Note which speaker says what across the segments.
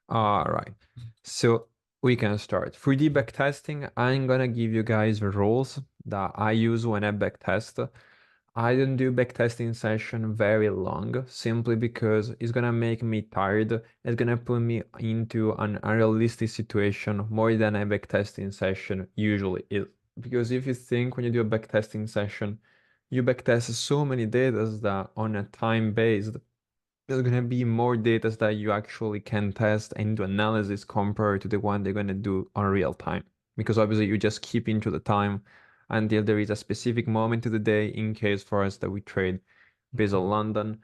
Speaker 1: All right. So we can start. For the backtesting, I'm gonna give you guys the rules that I use when I backtest. I don't do backtesting session very long simply because it's gonna make me tired. It's gonna put me into an unrealistic situation more than a backtesting session usually is. Because if you think when you do a backtesting session, you backtest so many data that on a time based there's gonna be more data that you actually can test and do analysis compared to the one they're gonna do on real time. Because obviously you just keep into the time until there is a specific moment of the day in case for us that we trade based on London,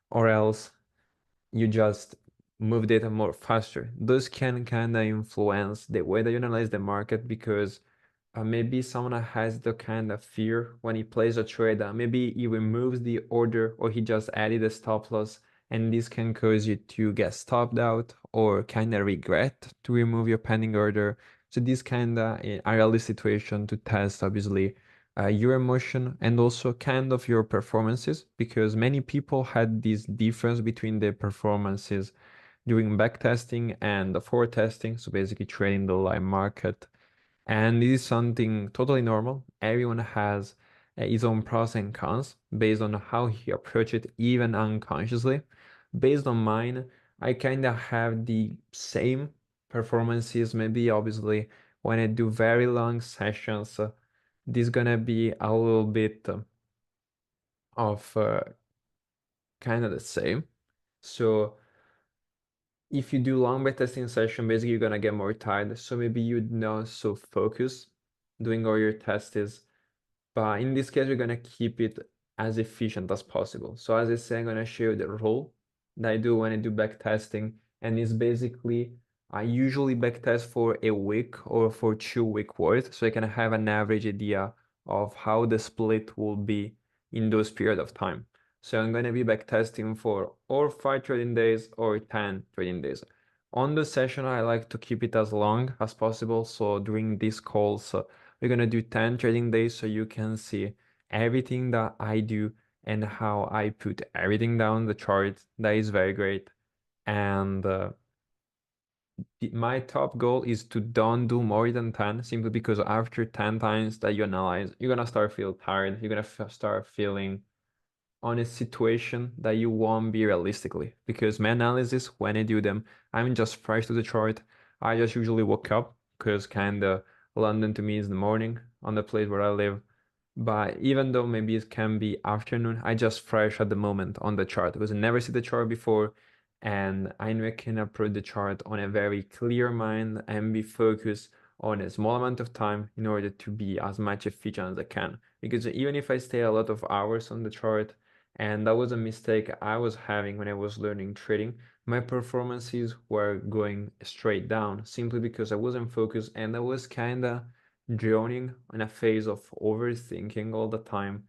Speaker 1: or else you just move data more faster. Those can kind of influence the way that you analyze the market because maybe someone has the kind of fear when he plays a trade that maybe he removes the order or he just added a stop loss, and this can cause you to get stopped out or kind of regret to remove your pending order. So this kind of ideal situation to test obviously your emotion and also kind of your performances, because many people had this difference between the performances during backtesting and the forward testing, so basically trading the live market. And this is something totally normal. Everyone has his own pros and cons based on how he approach it, even unconsciously. Based on mine, I kind of have the same performances. Maybe obviously when I do very long sessions, this gonna be a little bit of kind of the same. So if you do long backtesting session, basically you're gonna get more tired. So maybe you're not so focused doing all your tests. But in this case, we're gonna keep it as efficient as possible. So as I say, I'm gonna show you the rule that I do when I do backtesting, and it's basically I usually backtest for a week or for 2 week worth, so I can have an average idea of how the split will be in those period of time. So I'm gonna be backtesting for or 5 trading days or 10 trading days. On the session, I like to keep it as long as possible. So during these calls, we're gonna do 10 trading days so you can see everything that I do and how I put everything down the chart. That is very great. And my top goal is to don't do more than 10, simply because after 10 times that you analyze, you're gonna start feel tired. You're gonna start feeling on a situation that you won't be realistically. Because my analysis, when I do them, I'm just fresh to the chart. I just usually wake up because kind of London to me is the morning on the place where I live. But even though maybe it can be afternoon, I just fresh at the moment on the chart because I never see the chart before, and I know I can approach the chart on a very clear mind and be focused on a small amount of time in order to be as much efficient as I can. Because even if I stay a lot of hours on the chart, and that was a mistake I was having when I was learning trading, my performances were going straight down simply because I wasn't focused and I was kind of drowning in a phase of overthinking all the time,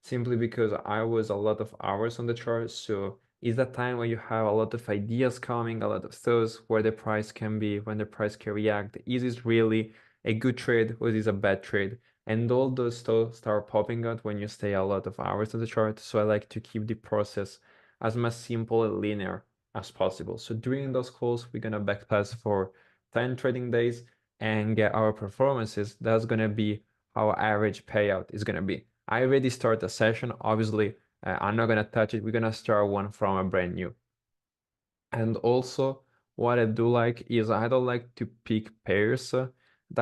Speaker 1: simply because I was a lot of hours on the chart. So it's that time when you have a lot of ideas coming, a lot of thoughts where the price can be, when the price can react. Is this really a good trade or is this a bad trade? And all those thoughts start popping out when you stay a lot of hours on the chart. So I like to keep the process as much simple and linear as possible. So during those calls, we're gonna backtest for 10 trading days and get our performances. That's gonna be our average payout is gonna be. I already start a session. Obviously, I'm not gonna touch it. We're gonna start one from a brand new. And also, what I do like is I don't like to pick pairs that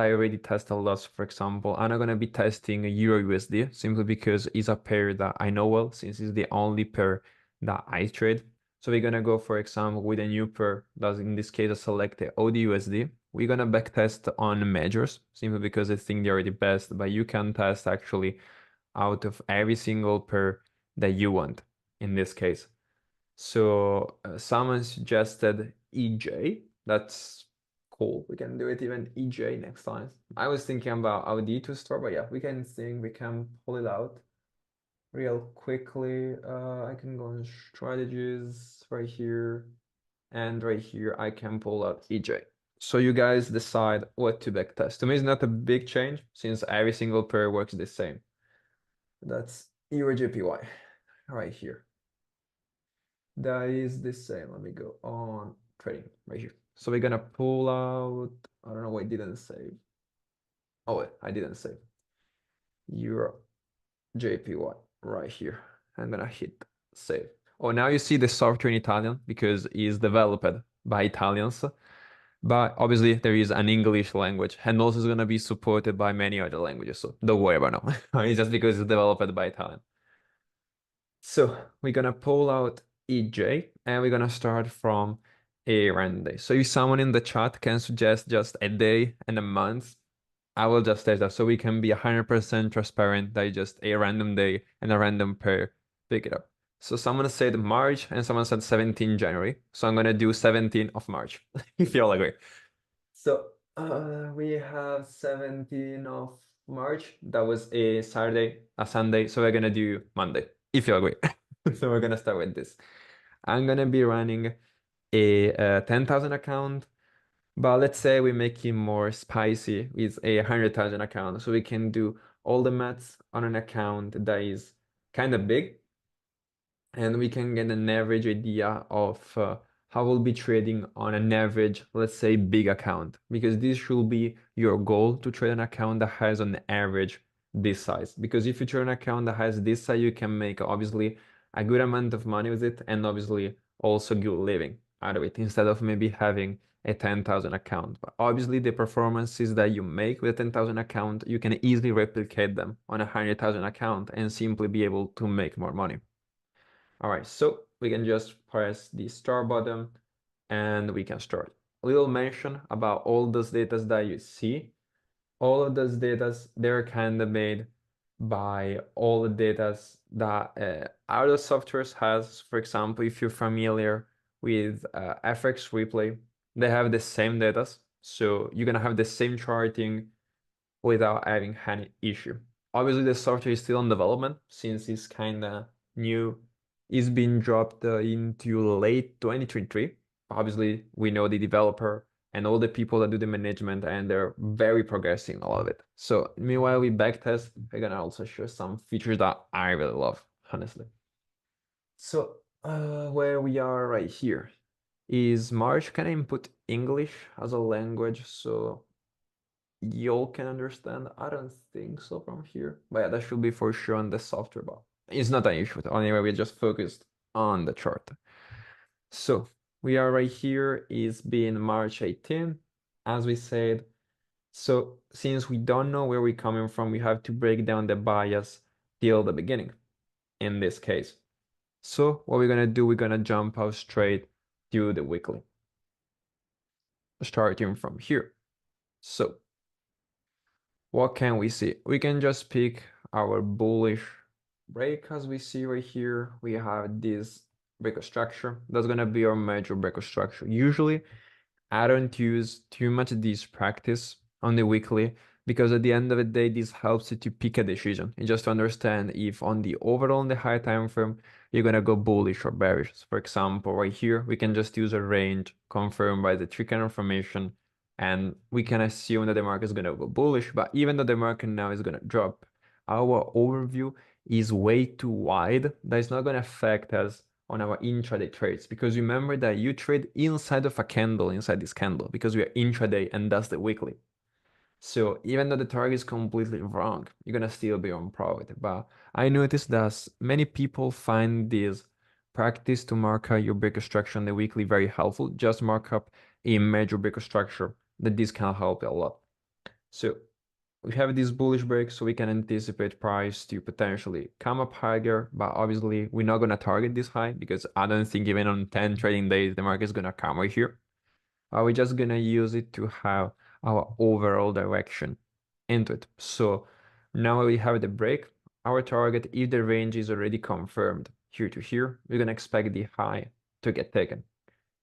Speaker 1: I already test a lot. For example, I'm not gonna be testing Euro USD simply because it's a pair that I know well, since it's the only pair that I trade. So we're gonna go, for example, with a new pair that's in this case I select the OD USD. We're gonna backtest on majors simply because I think they're the best, but you can test actually out of every single pair that you want in this case. So someone suggested EJ. That's cool. We can do it even EJ next time. I was thinking about ID to store, but yeah, we can pull it out real quickly. I can go on strategies right here, and right here I can pull out EJ. So you guys decide what to backtest. To me, it's not a big change since every single pair works the same. That's EURJPY right here. That is the same. Let me go on. trading right here. So we're gonna pull out, I don't know why I didn't save. Oh, wait, I didn't save. Euro JPY right here. I'm gonna hit save. Oh, now you see the software in Italian because it's developed by Italians. But obviously there is an English language and also it's gonna be supported by many other languages. So don't worry about it. It's just because it's developed by Italian. So we're gonna pull out EJ and we're gonna start from a random day. So if someone in the chat can suggest just a day and a month, I will just test that so we can be 100% transparent that it's just a random day and a random pair pick it up. So someone said March and someone said 17 January. So I'm gonna do 17 of March, if you all agree. So we have 17 of March. That was a Saturday, a Sunday. So we're gonna do Monday, if you agree. So we're gonna start with this. I'm gonna be running a 10,000 account, but let's say we make it more spicy with a 100,000 account. So we can do all the maths on an account that is kind of big and we can get an average idea of how we'll be trading on an average, let's say, big account, because this should be your goal to trade an account that has on average this size. Because if you trade an account that has this size, you can make obviously a good amount of money with it and obviously also good living out of it instead of maybe having a 10,000 account. But obviously the performances that you make with a 10,000 account, you can easily replicate them on a 100,000 account and simply be able to make more money. All right, so we can just press the start button and we can start. A little mention about all those data that you see. All of those data, they're kind of made by all the data that other softwares has. For example, if you're familiar with FX Replay, they have the same data. So you're gonna have the same charting without having any issue. Obviously, the software is still in development since it's kind of new. It's been dropped into late 2023. Obviously, we know the developer and all the people that do the management, and they're very progressing a lot of it. So meanwhile, we backtest. We're gonna also show some features that I really love, honestly. So where we are right here is March. Can I input English as a language? So y'all can understand. I don't think so from here. But yeah, that should be for sure on the software, but it's not an issue. Anyway, we just focused on the chart. So we are right here, is being March 18, as we said. So since we don't know where we're coming from, we have to break down the bias till the beginning in this case. So what we're gonna do, we're gonna jump out straight to the weekly, starting from here. So what can we see? We can just pick our bullish break as we see right here. We have this break structure. That's gonna be our major break structure. Usually I don't use too much this practice on the weekly because at the end of the day, this helps you to pick a decision and just to understand if on the overall on the high time frame, you're gonna go bullish or bearish. So for example, right here, we can just use a range confirmed by the tree candle formation and we can assume that the market is gonna go bullish, but even though the market now is gonna drop, our overview is way too wide that it's not gonna affect us on our intraday trades because remember that you trade inside of a candle, inside this candle, because we are intraday and that's the weekly. So even though the target is completely wrong, you're gonna still be on profit. But I noticed that many people find this practice to mark out your break structure on the weekly very helpful. Just mark up a major break structure that this can help a lot. So we have this bullish break, so we can anticipate price to potentially come up higher, but obviously we're not gonna target this high because I don't think even on 10 trading days the market is gonna come right here. We're just gonna use it to have our overall direction into it. So now we have the break. Our target, if the range is already confirmed here to here, we're gonna expect the high to get taken.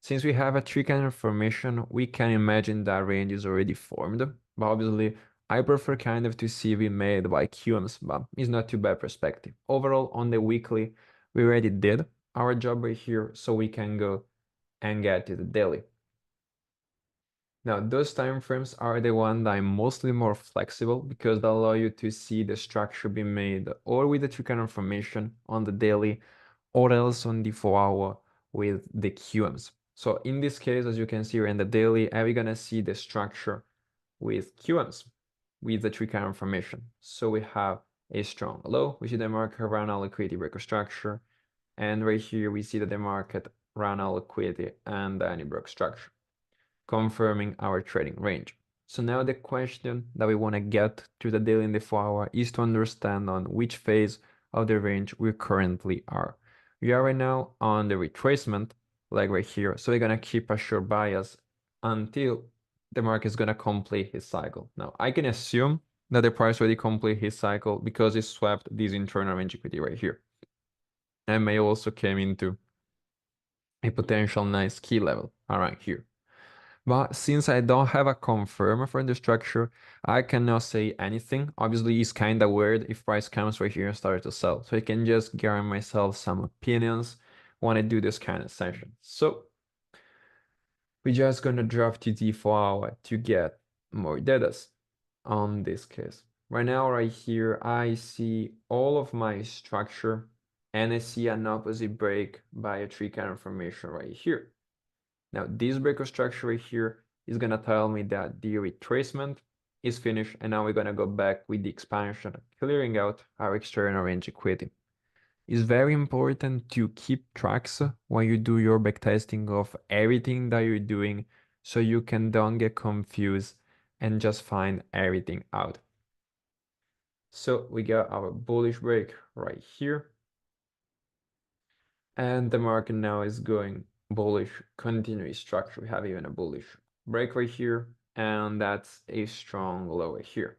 Speaker 1: Since we have a tree candle formation, we can imagine that range is already formed, but obviously I prefer kind of to see we made by QMs, but it's not too bad perspective. Overall, on the weekly, we already did our job right here, so we can go and get to the daily. Now, those time frames are the one that I'm mostly more flexible because they allow you to see the structure being made or with the tree candle formation on the daily or else on the 4 hour with the QMs. So in this case, as you can see here in the daily, we're gonna see the structure with QMs, with the three column formation. So we have a strong low, we see the market around our liquidity breaker structure, and right here we see that the market ran our liquidity and the broke structure, confirming our trading range. So now the question that we want to get to the daily and the 4-hour is to understand on which phase of the range we currently are. We are right now on the retracement, like right here. So we're gonna keep a short bias until the market is gonna complete his cycle. Now I can assume that the price already complete his cycle because it swept this internal range equity right here. And may also came into a potential nice key level around here. But since I don't have a confirm for the structure, I cannot say anything. Obviously, it's kind of weird if price comes right here and starts to sell. So I can just guarantee myself some opinions when I do this kind of session. So we're just gonna drop to the 4-hour to get more data on this case. Right now, right here, I see all of my structure and I see an opposite break by a three candle formation right here. Now, this breaker structure right here is gonna tell me that the retracement is finished, and now we're gonna go back with the expansion, clearing out our external range equity. It's very important to keep tracks when you do your backtesting of everything that you're doing so you can don't get confused and just find everything out. So we got our bullish break right here. And the market now is going bullish continuous structure. We have even a bullish break right here, and that's a strong low right here.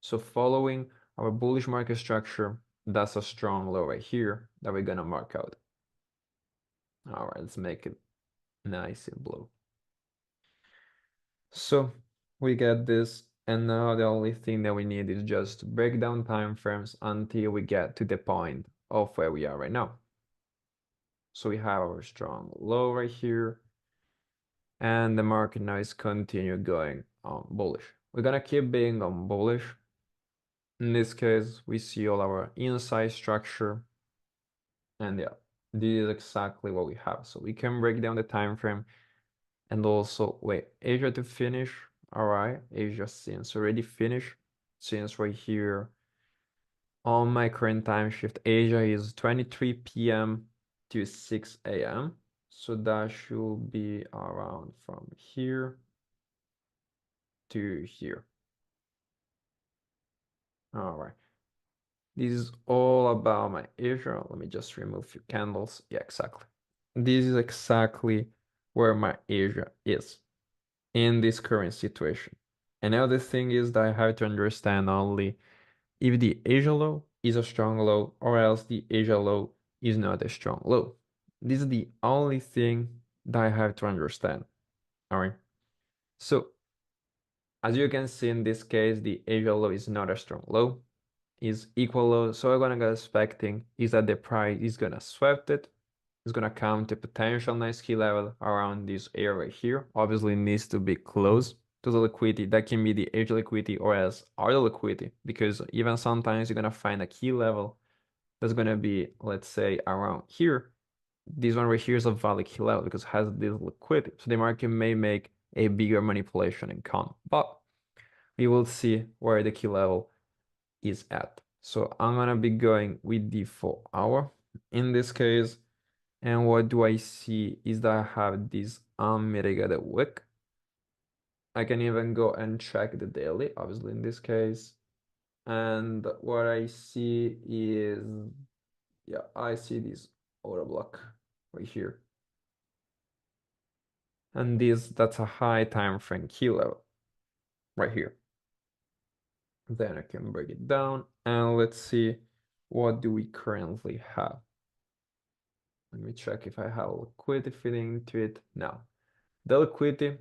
Speaker 1: So following our bullish market structure, that's a strong low right here that we're gonna mark out. All right, let's make it nice and blue. So we get this, and now the only thing that we need is just to break down time frames until we get to the point of where we are right now. So we have our strong low right here, and the market now is continue going on bullish. We're gonna keep being on bullish. In this case, we see all our inside structure, and yeah, this is exactly what we have. So we can break down the time frame and also wait, Asia to finish. All right, Asia since already finished, since right here on my current time shift, Asia is 23 p.m. to 6 a.m. So that should be around from here to here. All right. This is all about my Asia. Let me just remove a few candles. Yeah, exactly. This is exactly where my Asia is in this current situation. Another thing is that I have to understand only if the Asia low is a strong low or else the Asia low is not a strong low. This is the only thing that I have to understand. All right. So as you can see in this case, the Asia low is not a strong low, is equal low. So what I'm gonna expecting is that the price is gonna sweep it. It's gonna count a potential nice key level around this area here. Obviously, it needs to be close to the liquidity. That can be the Asia liquidity or else other liquidity, because even sometimes you're gonna find a key level that's gonna be, let's say, around here. This one right here is a valid key level because it has this liquidity. So the market may make a bigger manipulation and come, but we will see where the key level is at. So I'm gonna be going with the 4-hour in this case. And what do I see is that I have this unmitigated wick. I can even go and check the daily, obviously in this case. And what I see is, yeah, I see this order block right here. And that's a high time frame key level right here. Then I can break it down and let's see what do we currently have. Let me check if I have liquidity fitting into it. No, the liquidity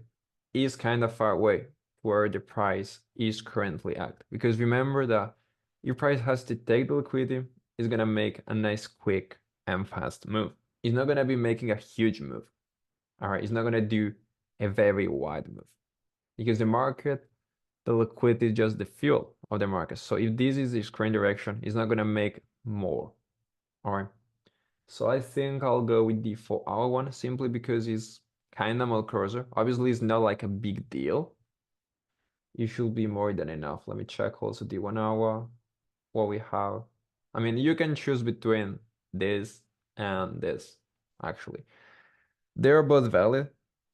Speaker 1: is kind of far away where the price is currently at. Because remember that your price has to take the liquidity, it's gonna make a nice quick and fast move. It's not gonna be making a huge move. All right, it's not gonna do a very wide move. Because the market, the liquidity is just the fuel of the market. So if this is the current direction, it's not gonna make more. All right. So I think I'll go with the 4-hour one simply because it's kind of more closer. Obviously, it's not like a big deal. It should be more than enough. Let me check also the 1 hour, what we have. I mean, you can choose between this and this, actually. They're both valid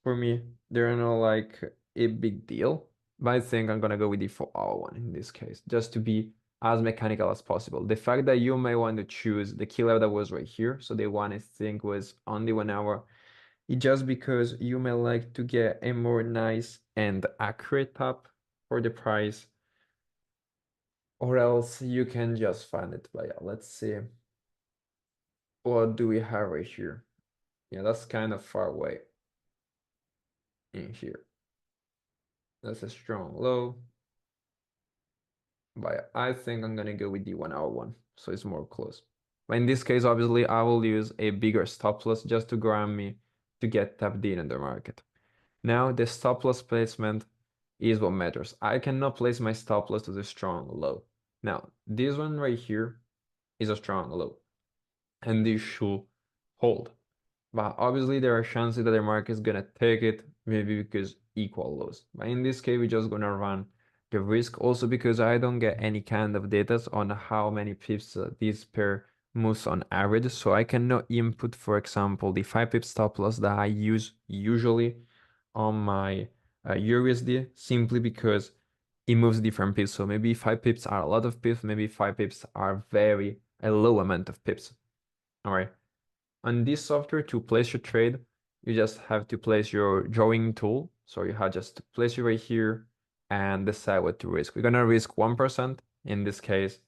Speaker 1: for me. They're not like a big deal, but I think I'm gonna go with the 4 hour one in this case, just to be as mechanical as possible. The fact that you may want to choose the key level that was right here, so the one I think was only 1 hour, it's just because you may like to get a more nice and accurate tap for the price, or else you can just find it. But yeah, let's see. What do we have right here? Yeah, that's kind of far away in here. That's a strong low. But I think I'm gonna go with the 1 hour one, so it's more close. But in this case, obviously, I will use a bigger stop loss just to grant me to get tapped in the market. Now, the stop loss placement is what matters. I cannot place my stop loss to the strong low. Now, this one right here is a strong low, and this should hold. But obviously, there are chances that the market is gonna take it, maybe because equal lows. But in this case, we're just gonna run the risk. Also, because I don't get any kind of data on how many pips this pair moves on average, so I cannot input, for example, the 5 pip stop loss that I use usually on my USD, simply because it moves different pips. So maybe 5 pips are a lot of pips, maybe 5 pips are very a low amount of pips. All right. On this software, to place your trade, you just have to place your drawing tool. So you have just to place it right here and decide what to risk. We're gonna risk 1% in this case.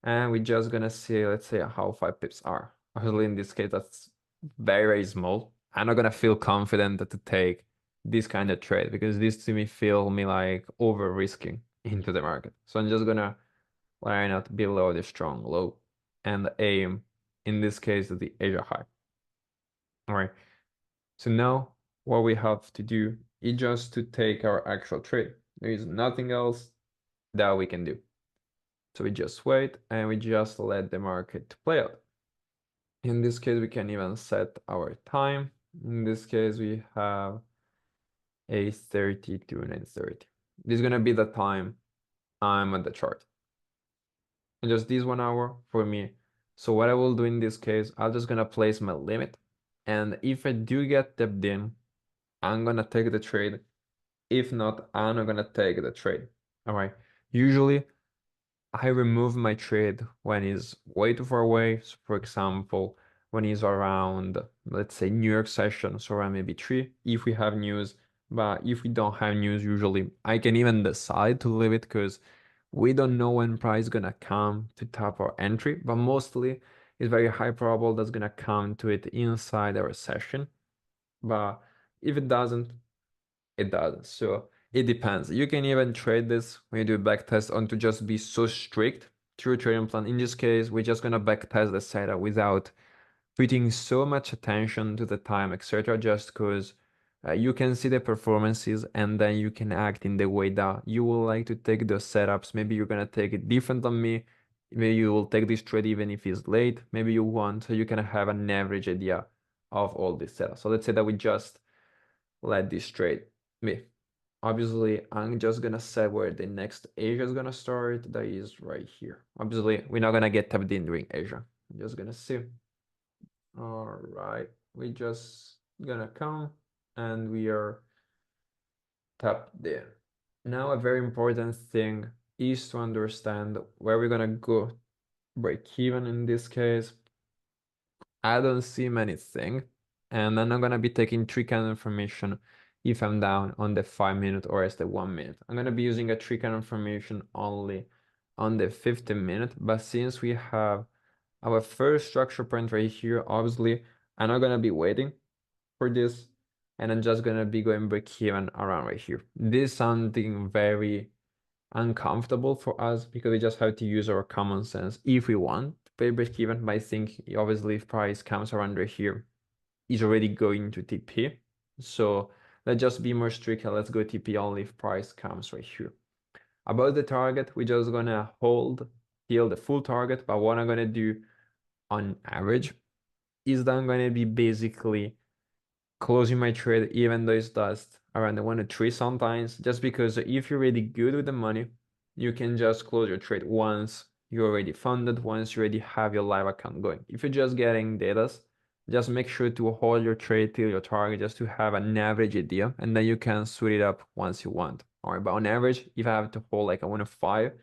Speaker 1: And we're just gonna see, let's say, how 5 pips are. Obviously, in this case, that's very, very small. I'm not gonna feel confident to take this kind of trade because this to me feel me like over risking into the market. So I'm just gonna line out below the strong low and aim, in this case, the Asia high. All right. So now what we have to do is just to take our actual trade. There is nothing else that we can do. So we just wait and we just let the market play out. In this case, we can even set our time. In this case, we have 8:30 to 9:30. This is gonna be the time I'm on the chart. And just this 1 hour for me. So what I will do in this case, I'm just gonna place my limit. And if I do get tapped in, I'm gonna take the trade. If not, I'm not gonna take the trade. All right. Usually, I remove my trade when it's way too far away. So for example, when it's around, let's say, New York session, so around maybe 3, if we have news. But if we don't have news, usually I can even decide to leave it because we don't know when price gonna come to tap our entry. But mostly, it's very high probable that's gonna come to it inside our session. But if it doesn't, it does. So it depends. You can even trade this when you do backtest on to just be so strict to your trading plan. In this case, we're just gonna backtest the setup without putting so much attention to the time, etc. Just because you can see the performances and then you can act in the way that you would like to take those setups. Maybe you're gonna take it different than me. Maybe you will take this trade even if it's late. Maybe you want, so you can have an average idea of all this setup. So let's say that we just let this trade be. Obviously, I'm just gonna set where the next Asia is gonna start. That is right here. Obviously, we're not gonna get tapped in during Asia. I'm just gonna see. All right, we just gonna come and we are tapped there. Now, a very important thing is to understand where we're gonna go break even in this case. I don't see many things, and I'm not gonna be taking three kind of information if I'm down on the 5 minute or as the 1 minute. I'm gonna be using a three kind of information only on the 15 minute, but since we have our first structure point right here, obviously I'm not gonna be waiting for this, and I'm just gonna be going break even around right here. This is something very uncomfortable for us because we just have to use our common sense if we want to pay break even. But I think obviously if price comes around right here, it's already going to TP. So let's just be more strict and let's go TP only if price comes right here. About the target, we're just gonna hold till the full target, but what I'm gonna do on average is that I'm gonna be basically closing my trade even though it's just around the 1 to 3 sometimes, just because if you're really good with the money, you can just close your trade once you're already funded, once you already have your live account going. If you're just getting datas, just make sure to hold your trade till your target just to have an average idea, and then you can switch it up once you want. All right, but on average, if I have to hold like a 1 to 5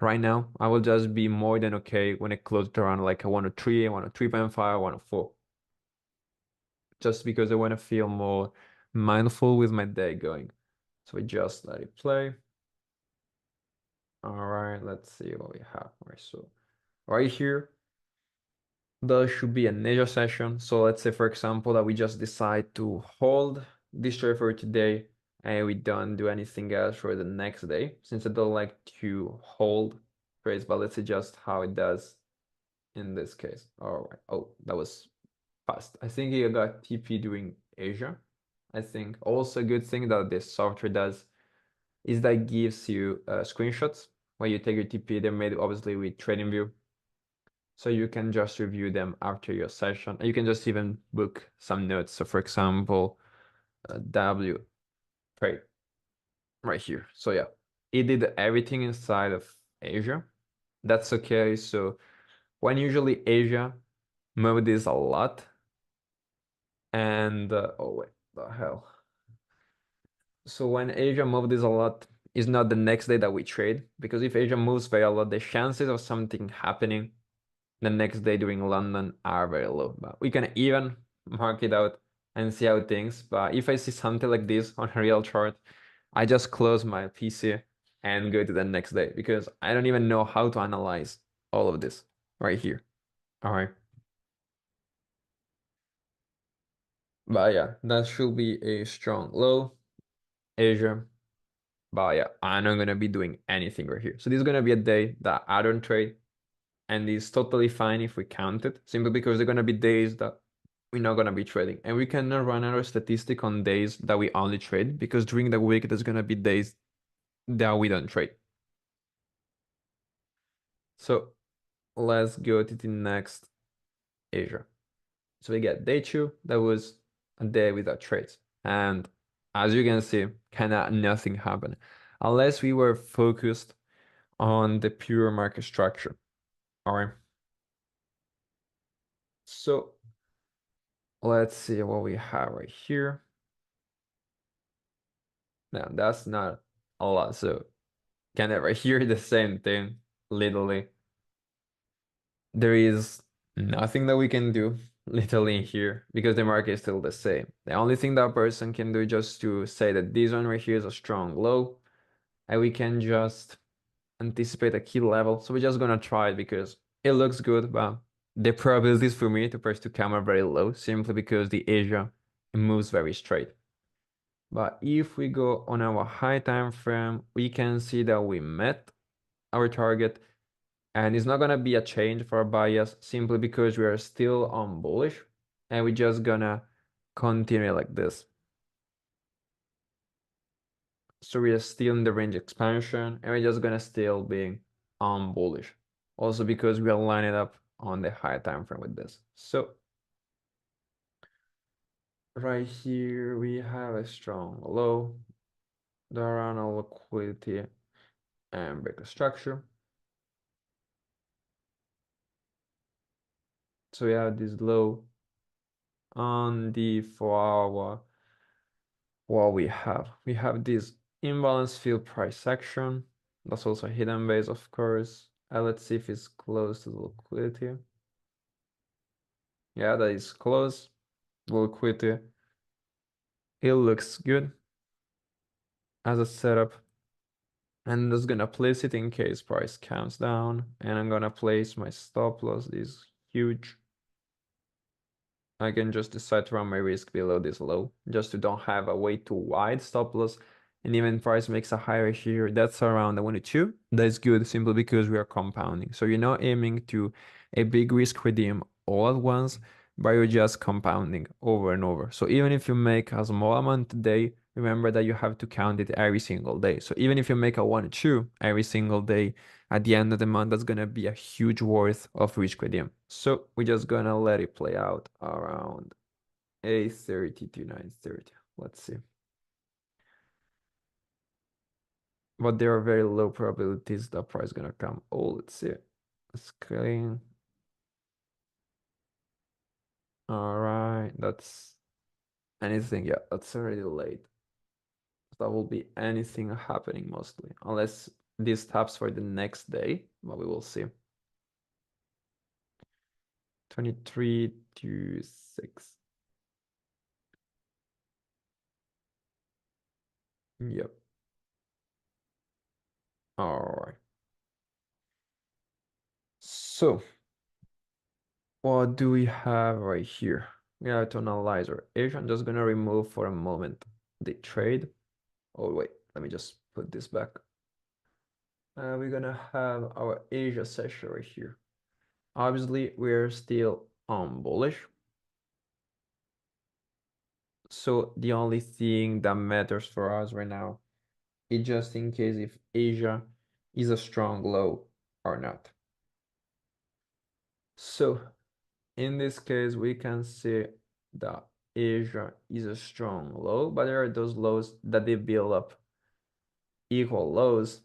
Speaker 1: right now, I will just be more than okay when it closed around like a 1 to 3, a 1 to 3.5, 1 to 4, just because I want to feel more mindful with my day going. So we just let it play. All right, let's see what we have. All right, so right here, there should be a Ninja session. So let's say, for example, that we just decide to hold this trade for today and we don't do anything else for the next day. Since I don't like to hold trades, but let's see just how it does in this case. All right. Oh, that was fast. I think you got TP during Asia. I think also a good thing that this software does is that gives you screenshots when you take your TP. They're made obviously with TradingView, so you can just review them after your session. And you can just even book some notes. So for example, W trade right here. So yeah, it did everything inside of Asia. That's okay. So when usually Asia move this a lot, and oh wait, the hell. So when Asia moves this a lot, it's not the next day that we trade, because if Asia moves very a lot, the chances of something happening the next day during London are very low. But we can even mark it out and see how things. But if I see something like this on a real chart, I just close my PC and go to the next day, because I don't even know how to analyze all of this right here. All right. But yeah, that should be a strong low. Asia. But yeah, I'm not gonna be doing anything right here. So this is gonna be a day that I don't trade, and it's totally fine if we count it, simply because there are gonna be days that we're not gonna be trading. And we cannot run our statistic on days that we only trade, because during the week there's gonna be days that we don't trade. So let's go to the next Asia. So we get day 2, that was a day without trades. And as you can see, kinda nothing happened. Unless we were focused on the pure market structure. All right. So let's see what we have right here. Now that's not a lot. So can never hear the same thing, literally. There is nothing that we can do literally here, because the market is still the same. The only thing that person can do just to say that this one right here is a strong low, and we can just anticipate a key level. So we're just gonna try it because it looks good, but the probabilities for me to press to come are very low, simply because the Asia moves very straight. But if we go on our high time frame, we can see that we met our target, and it's not gonna be a change for our bias, simply because we are still on bullish, and we're just gonna continue like this. So we are still in the range expansion, and we're just gonna still be on bullish. Also because we are lining up on the high time frame with this. So right here we have a strong low, the around liquidity and break the structure. So we have this low on the 4 hour. What we have this imbalance field price section. That's also hidden base, of course. Let's see if it's close to the liquidity. Yeah, that is close. The liquidity. It looks good as a setup. And I'm just gonna place it in case price counts down. And I'm gonna place my stop loss, this huge. I can just decide to run my risk below this low, just to don't have a way too wide stop loss. And even price makes a higher here, that's around the 1 to 2. That's good, simply because we are compounding. So you're not aiming to a big risk redeem all at once, but you're just compounding over and over. So even if you make a small amount today, remember that you have to count it every single day. So even if you make a 1 to 2 every single day, at the end of the month, that's gonna be a huge worth of risk redeem. So we're just gonna let it play out around 8:30 to 9:30. Let's see. But there are very low probabilities the price gonna come. Oh, let's see. Let's clean. All right, that's anything. Yeah, that's already late. That will be anything happening mostly, unless this taps for the next day, but we will see. 23 to 6. Yep. All right. So, what do we have right here? We have to analyze our Asia. I'm just gonna remove for a moment the trade. Oh, wait, let me just put this back. We're gonna have our Asia session right here. Obviously, we're still bullish. So the only thing that matters for us right now is just in case if Asia is a strong low or not. So in this case, we can see that Asia is a strong low, but there are those lows that they build up equal lows,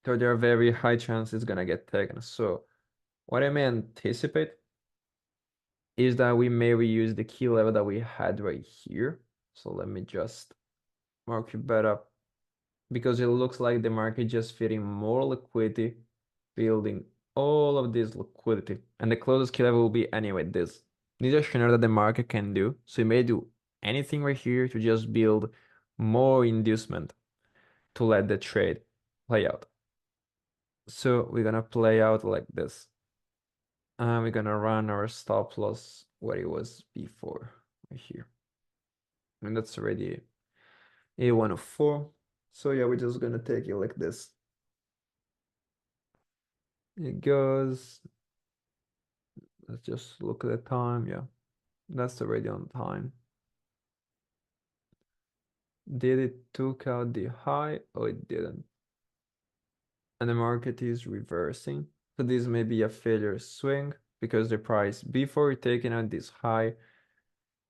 Speaker 1: so there are very high chances it's gonna get taken. So what I may anticipate is that we may reuse the key level that we had right here. So let me just mark it better because it looks like the market just fitting more liquidity, building all of this liquidity. And the closest key level will be anyway this. This is a scenario that the market can do. So you may do anything right here to just build more inducement to let the trade play out. So we're gonna play out like this. And we're gonna run our stop loss where it was before, right here. And that's already A104. So yeah, we're just gonna take it like this. It goes, let's just look at the time. Yeah, that's already on time. Did it took out the high? Oh, it didn't. And the market is reversing. So this may be a failure swing because the price before taking out this high,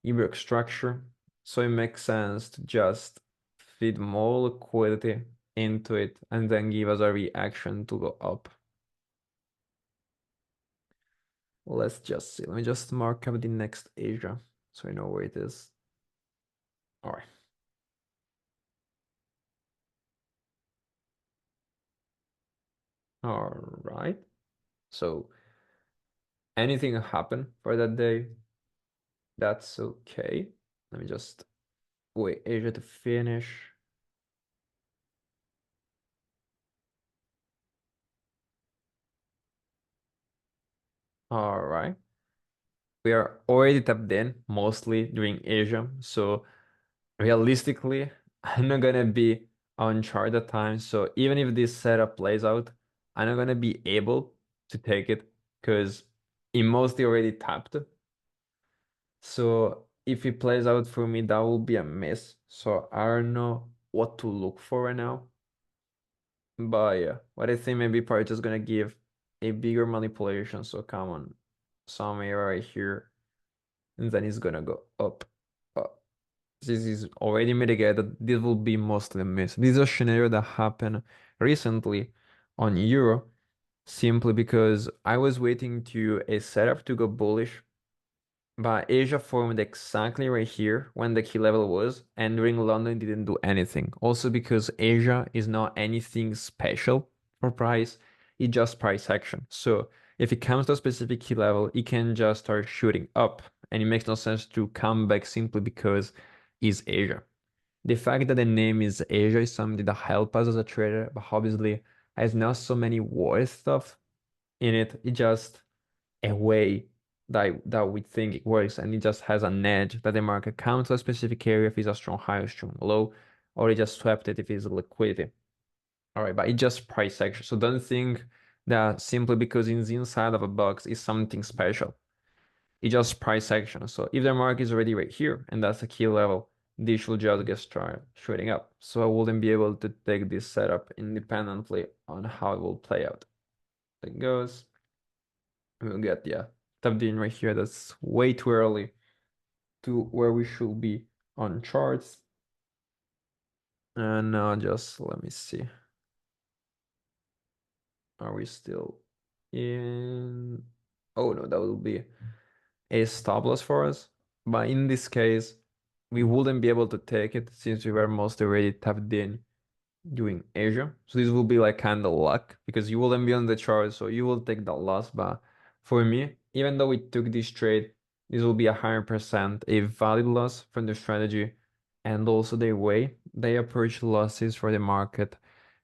Speaker 1: it broke structure. So it makes sense to just feed more liquidity into it and then give us a reaction to go up. Let's just see. Let me just mark up the next Asia so I know where it is. All right. All right. So anything happen for that day, that's okay. Let me just wait Asia to finish. All right. We are already tapped in mostly during Asia. So realistically, I'm not gonna be on chart at times. So even if this setup plays out, I'm not gonna be able to take it because it mostly already tapped. So if it plays out for me, that will be a miss. So I don't know what to look for right now. But yeah, what I think maybe probably just gonna give a bigger manipulation. So come on, somewhere right here, and then it's gonna go up. Up. This is already mitigated. This will be mostly a miss. This is a scenario that happened recently on Euro, simply because I was waiting to a setup to go bullish. But Asia formed exactly right here when the key level was, and during London didn't do anything. Also because Asia is not anything special for price, it's just price action. So if it comes to a specific key level, it can just start shooting up, and it makes no sense to come back simply because it's Asia. The fact that the name is Asia is something that helps us as a trader, but obviously has not so many war stuff in it. It just a way that we think it works, and it just has an edge that the market counts a specific area if it's a strong high or strong low, or it just swept it if it's liquidity. All right, but it just price action. So don't think that simply because it's inside of a box is something special. It just price action. So if the market is already right here and that's a key level, this should just get started shooting up. So I wouldn't be able to take this setup independently on how it will play out. It goes. We'll get, yeah, tapped in right here. That's way too early. to where we should be on charts. And now just let me see. Are we still in? Oh no, that will be a stop loss for us. But in this case, we wouldn't be able to take it since we were most already tapped in doing Asia. So this will be like kind of luck because you wouldn't be on the chart, so you will take that loss. But for me, even though we took this trade, this will be 100% a valid loss from the strategy and also the way they approach losses for the market.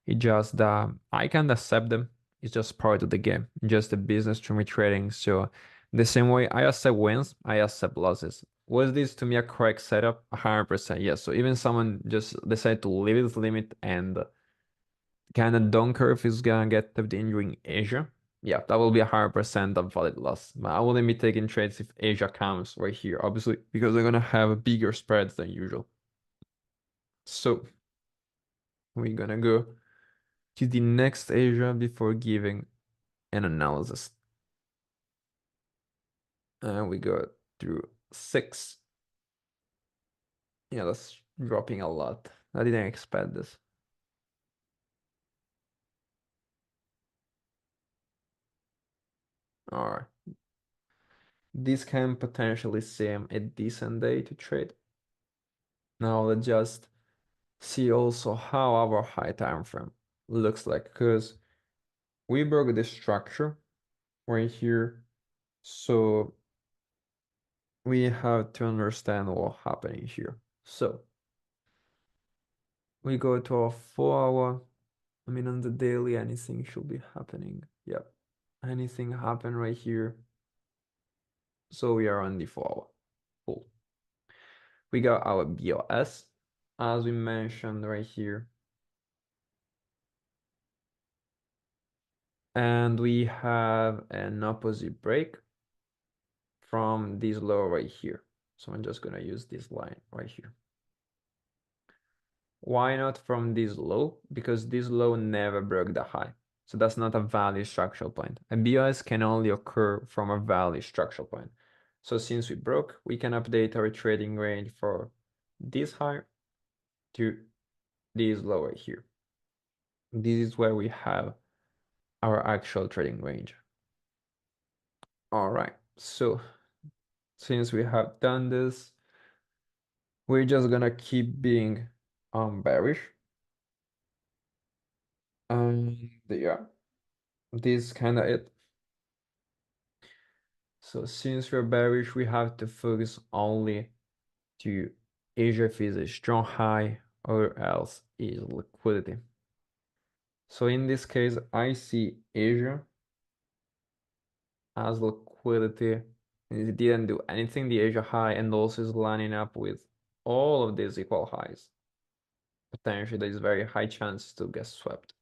Speaker 1: It just I can accept them. It's just part of the game, just the business to me trading. So the same way I accept wins, I accept losses. Was this to me a correct setup? 100% yes. So even someone just decide to leave its limit and kind of don't care if it's gonna get tapped in during Asia, yeah, that will be 100% a valid loss. But I wouldn't be taking trades if Asia comes right here, obviously, because they're gonna have bigger spreads than usual. So we're gonna go to the next Asia before giving an analysis. And we go through 6. Yeah, that's dropping a lot. I didn't expect this. All right. This can potentially seem a decent day to trade. Now let's just see also how our high time frame looks like, because we broke the structure right here. So we have to understand what's happening here. So we go to a 4 hour. I mean, on the daily, anything should be happening. Yep. Anything happen right here. So we are on the 4 hour. Cool. We got our BOS, as we mentioned right here. And we have an opposite break from this low right here. So I'm just gonna use this line right here. Why not from this low? Because this low never broke the high. So that's not a valid structural point. A BOS can only occur from a valid structural point. So since we broke, we can update our trading range for this high to this low right here. This is where we have our actual trading range. All right, so since we have done this, we're just gonna keep being bearish. Yeah, this kind of it. So since we're bearish, we have to focus only to Asia if is a strong high or else is liquidity. So in this case, I see Asia as liquidity. It didn't do anything, the Asia high, and also is lining up with all of these equal highs. Potentially, there is very high chance to get swept.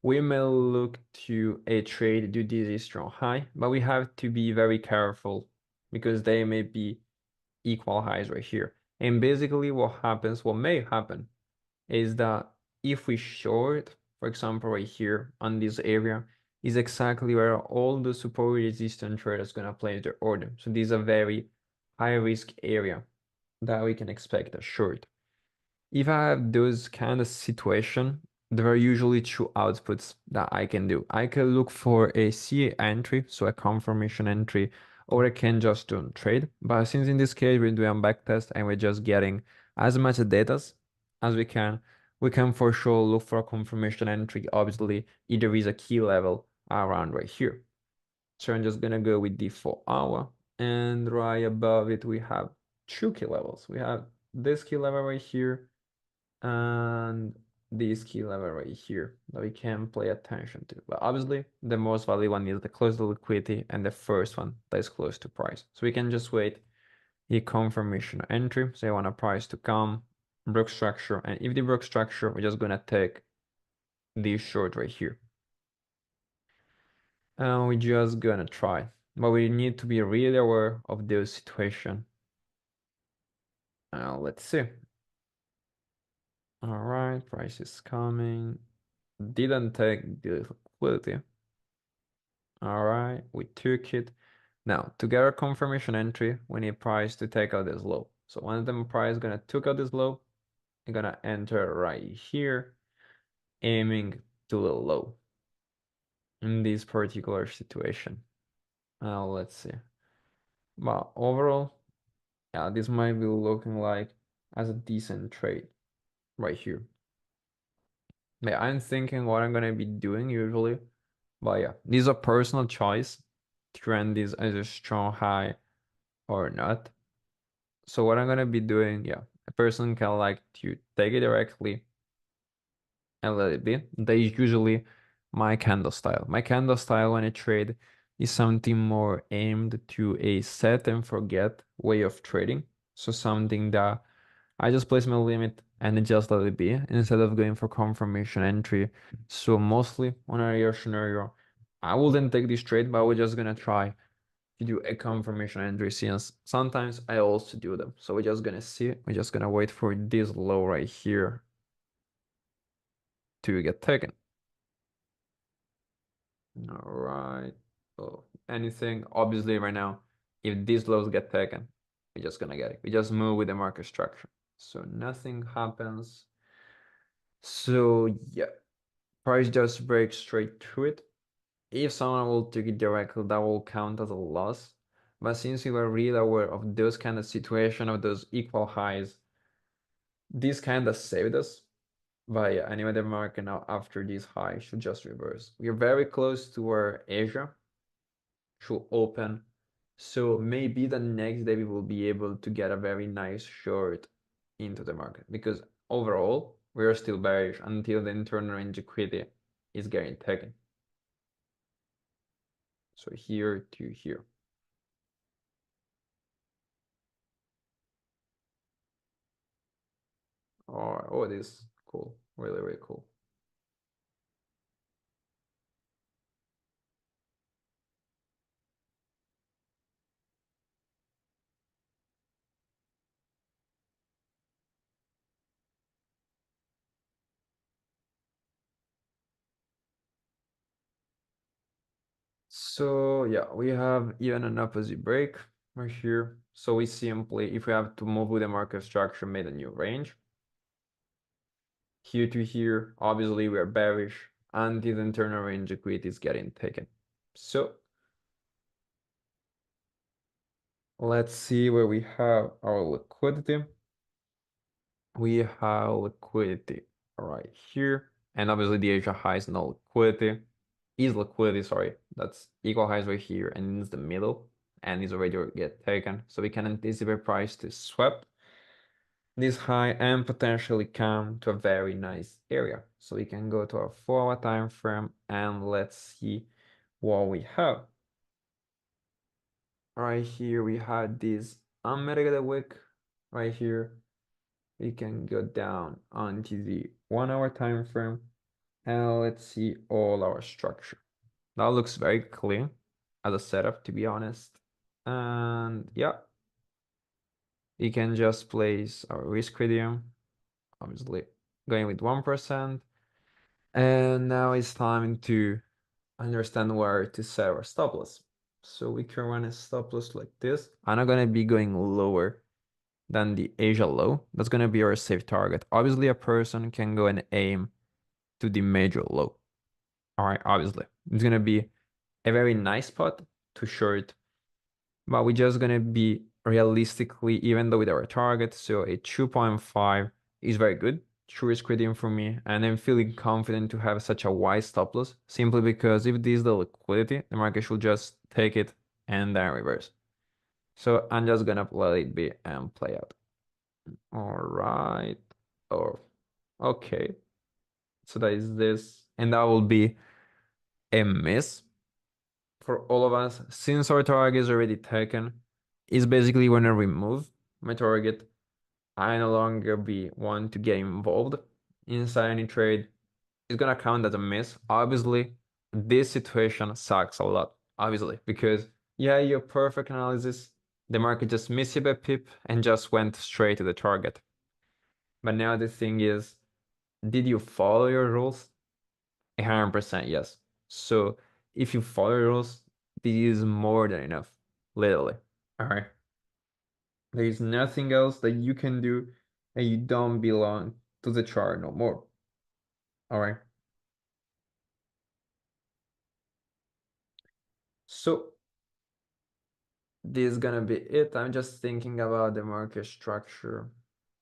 Speaker 1: We may look to a trade due to this strong high, but we have to be very careful because they may be equal highs right here. And basically what may happen is that if we short, for example, right here on this area, is exactly where all the support resistance traders gonna place their order. So this is a very high risk area that we can expect a short. If I have those kind of situation, there are usually two outputs that I can do. I can look for a CA entry, so a confirmation entry, or I can just do a trade. But since in this case we're doing a backtest and we're just getting as much data as we can for sure look for a confirmation entry. Obviously, if there is a key level around right here. So I'm just gonna go with the 4 hour, and right above it we have two key levels. We have this key level right here and this key level right here that we can pay attention to. But obviously, the most valid one is the close to liquidity and the first one that is close to price. So we can just wait a confirmation entry. So I want a price to come, broke structure, and if the broke structure, we're just gonna take this short right here. And we're just gonna try. But we need to be really aware of this situation. Let's see. All right, price is coming. Didn't take the liquidity. All right, we took it. Now, to get our confirmation entry, we need price to take out this low. So once the price is gonna take out this low, I'm gonna enter right here, aiming to the low in this particular situation. Now let's see. But overall, yeah, this might be looking like as a decent trade right here. Yeah, I'm thinking what I'm gonna be doing usually, but yeah, this is a personal choice to run this as a strong high or not. So what I'm gonna be doing, yeah, a person can like to take it directly and let it be. That is usually my candle style. My candle style when I trade is something more aimed to a set and forget way of trading. So something that I just place my limit and then just let it be instead of going for confirmation entry. So mostly on a real scenario, I wouldn't take this trade, but we're just gonna try to do a confirmation entry since sometimes I also do them. So we're just gonna see, we're just gonna wait for this low right here to get taken. All right. Oh, anything, obviously right now, if these lows get taken, we're just gonna get it. We just move with the market structure. So nothing happens. So yeah, price just breaks straight through it. If someone will take it directly, that will count as a loss. But since we were really aware of those kind of situation of those equal highs, this kind of saved us. But yeah, anyway, the market now after this high should just reverse. We are very close to where Asia should open. So maybe the next day we will be able to get a very nice short into the market because overall we are still bearish until the internal range equity is getting taken. So here to here. Oh, it is cool. Really, really cool. So yeah, we have even an opposite break right here. So we simply, if we have to move with the market structure, made a new range. Here to here, obviously we are bearish and the internal range equity is getting taken. So let's see where we have our liquidity. We have liquidity right here. And obviously the Asia high is no liquidity. Is liquidity, sorry. That's equal highs right here and it's the middle and it's already get taken. So we can anticipate price to swap this high and potentially come to a very nice area. So we can go to our 4-hour time frame and let's see what we have. Right here we had this unmitigated wick right here. We can go down onto the 1-hour time frame and let's see all our structure. That looks very clean as a setup, to be honest. And yeah, we can just place our risk medium, obviously going with 1%. And now it's time to understand where to set our stop loss. So we can run a stop loss like this. I'm not gonna be going lower than the Asia low. That's gonna be our safe target. Obviously, a person can go and aim to the major low. All right, obviously. It's gonna be a very nice spot to short, but we're just gonna be realistically, even though with our target, so a 2.5 is very good. True is creating for me, and I'm feeling confident to have such a wide stop loss simply because if this is the liquidity, the market should just take it and then reverse. So I'm just gonna let it be and play out. All right. Oh, okay. So that is this, and that will be a miss for all of us. Since our target is already taken, it's basically when I remove my target, I no longer be one to get involved inside any trade. It's gonna count as a miss. Obviously, this situation sucks a lot, obviously, because yeah, your perfect analysis, the market just missed you by pip and just went straight to the target. But now the thing is, did you follow your rules? 100% yes. So if you follow your rules, this is more than enough. literally. All right. There is nothing else that you can do, and you don't belong to the chart no more. All right. So this is gonna be it. I'm just thinking about the market structure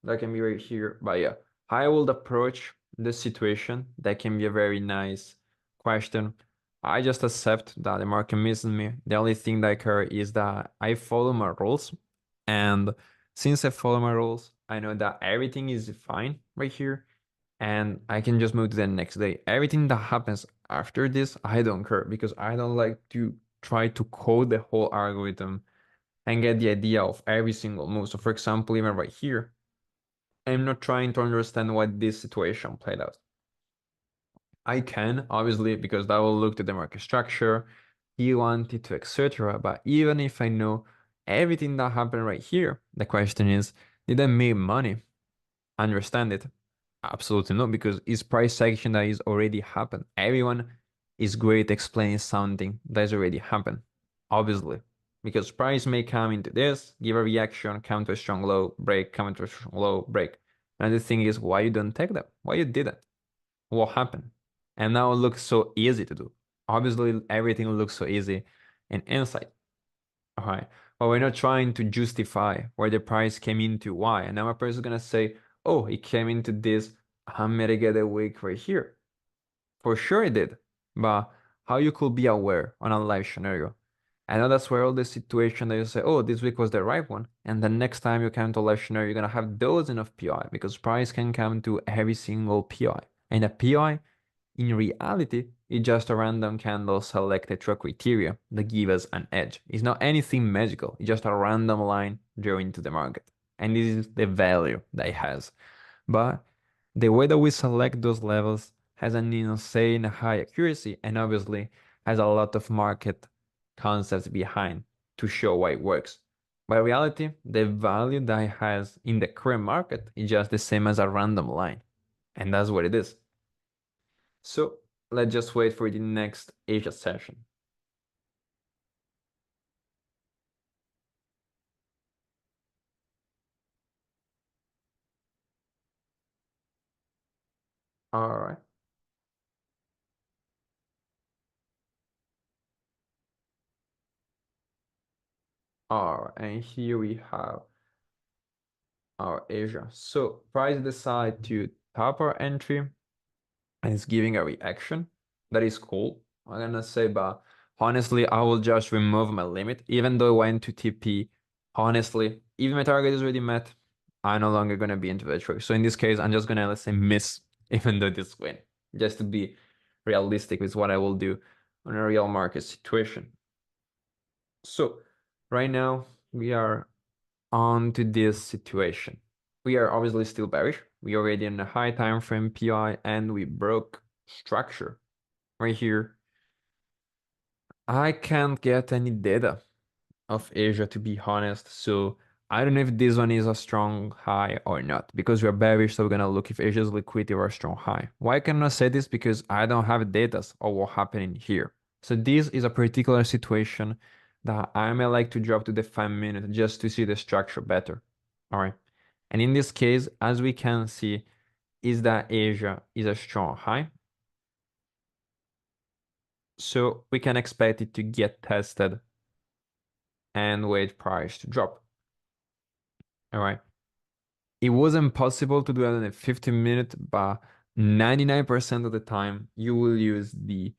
Speaker 1: that can be right here. But yeah, I will approach the situation. That can be a very nice question. I just accept that the market misses me. The only thing that I care is that I follow my rules. And since I follow my rules, I know that everything is fine right here. And I can just move to the next day. Everything that happens after this, I don't care because I don't like to try to code the whole algorithm and get the idea of every single move. So for example, even right here, I'm not trying to understand what this situation played out. I can, obviously, because that will look to the market structure, he wanted to, etc. But even if I know everything that happened right here, the question is, did I make money? Understand it? Absolutely not, because it's price action that is already happened. Everyone is great explaining something that has already happened, obviously. Because price may come into this, give a reaction, come to a strong low, break, come to a strong low, break. And the thing is, why you don't take them? Why you didn't? What happened? And now it looks so easy to do. Obviously, everything looks so easy in insight. All right. But we're not trying to justify where the price came into why. And now a person is gonna say, oh, it came into this 100 week right here. For sure it did. But how you could be aware on a live scenario? I know that's where all the situation that you say, oh, this week was the right one. And the next time you come to a live scenario, you're gonna have dozens of PI because price can come to every single PI. And a PI in reality, it's just a random candle selected through a criteria that give us an edge. It's not anything magical. It's just a random line drawn into the market. And this is the value that it has. But the way that we select those levels has an insane high accuracy and obviously has a lot of market concepts behind to show why it works. But in reality, the value that it has in the current market is just the same as a random line. And that's what it is. So let's just wait for the next Asia session. All right. All right. And here we have our Asia. So price decide to top our entry and it's giving a reaction. That is cool. I'm gonna say, but honestly, I will just remove my limit, even though I went to TP. Honestly, even my target is already met, I'm no longer gonna be into the trade. So in this case, I'm just gonna, let's say, miss, even though this win, just to be realistic with what I will do on a real market situation. So right now we are on to this situation. We are obviously still bearish. We already in a high time frame PI and we broke structure right here. I can't get any data of Asia to be honest, so I don't know if this one is a strong high or not because we're bearish, so we're gonna look if Asia's liquidity or a strong high. Why can I say this? Because I don't have data of what happening here. So this is a particular situation that I may like to drop to the 5 minute just to see the structure better. All right. And in this case, as we can see, is that Asia is a strong high. So we can expect it to get tested and wait price to drop. All right. It wasn't possible to do it in a 15 minute, but 99% of the time you will use the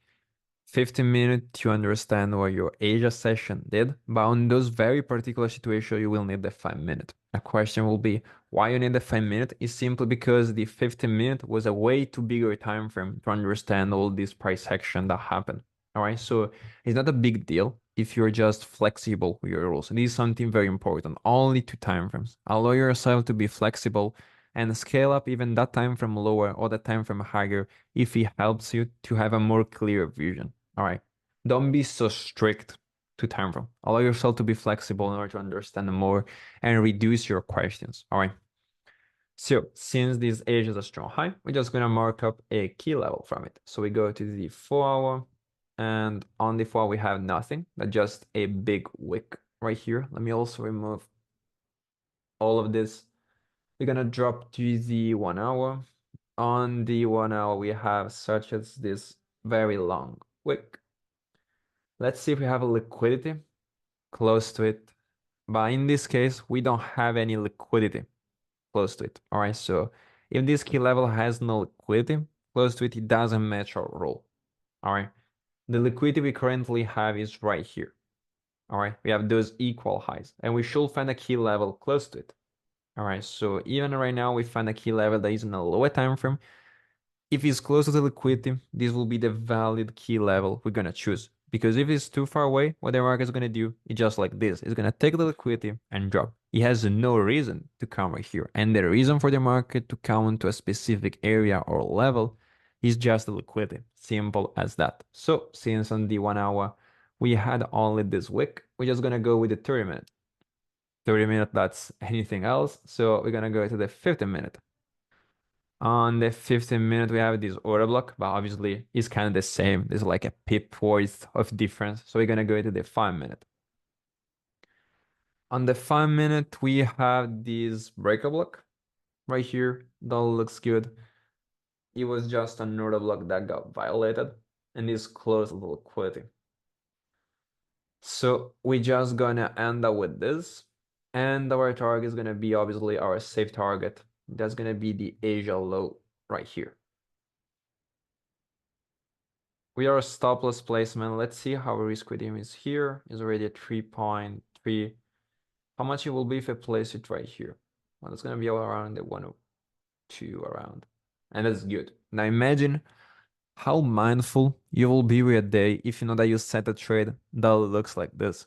Speaker 1: 15 minute to understand what your Asia session did. But on those very particular situations, you will need the 5 minute. A question will be why you need the 5 minute is simply because the 15 minute was a way too bigger time frame to understand all this price action that happened. All right, so it's not a big deal if you're just flexible with your rules. This is something very important. Only two time frames. Allow yourself to be flexible and scale up even that time frame lower or that time frame higher if it helps you to have a more clear vision. All right. Don't be so strict to time frame. Allow yourself to be flexible in order to understand more and reduce your questions. All right. So since this edge is a strong high, we're just gonna mark up a key level from it. So we go to the 4 hour and on the 4 we have nothing, but just a big wick. right here. Let me also remove all of this. We're gonna drop to the 1 hour. On the 1 hour, we have such as this very long wick. Let's see if we have a liquidity close to it. But in this case, we don't have any liquidity close to it. All right, so if this key level has no liquidity close to it, it doesn't match our rule. All right, the liquidity we currently have is right here. All right, we have those equal highs, and we should find a key level close to it. All right, so even right now, we find a key level that is in a lower time frame. If it's close to the liquidity, this will be the valid key level we're gonna choose. Because if it's too far away, what the market is gonna do is just like this. It's gonna take the liquidity and drop. It has no reason to come right here. And the reason for the market to come to a specific area or level is just the liquidity. Simple as that. So since on the 1 hour, we had only this wick, we're just gonna go with the 30 minute. 30 minute, that's anything else. So we're gonna go to the 15 minute. On the 15 minute, we have this order block, but obviously it's kind of the same. There's like a pip worth of difference. So we're gonna go to the 5 minute. On the 5 minute, we have this breaker block right here. That looks good. It was just an order block that got violated and is close to the liquidity. So we're just gonna end up with this. And our target is gonna be obviously our safe target. That's gonna be the Asia low right here. We are a stop loss placement. Let's see how risk redeem is here. Is already at 3.3. How much it will be if I place it right here? Well, it's gonna be all around the 102 around. And that's good. Now imagine how mindful you will be with a day if you know that you set a trade that looks like this.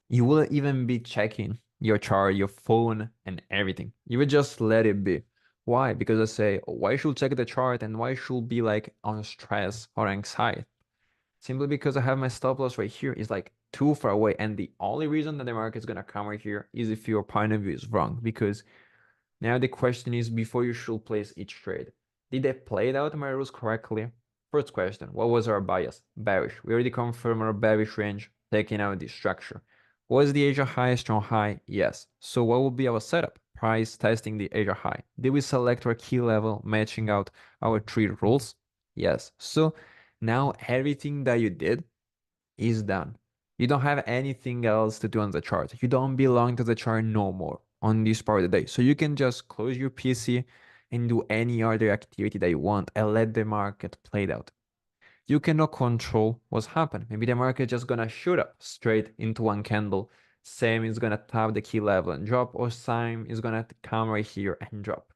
Speaker 1: You will even be checking your chart, your phone, and everything. You will just let it be. Why? Because I say, why should check the chart and why should be like on stress or anxiety? Simply because I have my stop loss right here is like too far away. And the only reason that the market is gonna come right here is if your point of view is wrong. Because now the question is before you should place each trade. Did I play out my rules correctly? First question, what was our bias? Bearish. We already confirmed our bearish range, taking out the structure. Was the Asia high strong high? Yes. So what will be our setup? Price testing the Asia high. Did we select our key level, matching out our three rules? Yes. So now everything that you did is done. You don't have anything else to do on the chart. You don't belong to the chart no more on this part of the day. So you can just close your PC and do any other activity that you want and let the market play it out. You cannot control what's happening. Maybe the market just gonna shoot up straight into one candle. Same is gonna tap the key level and drop, or same is gonna come right here and drop.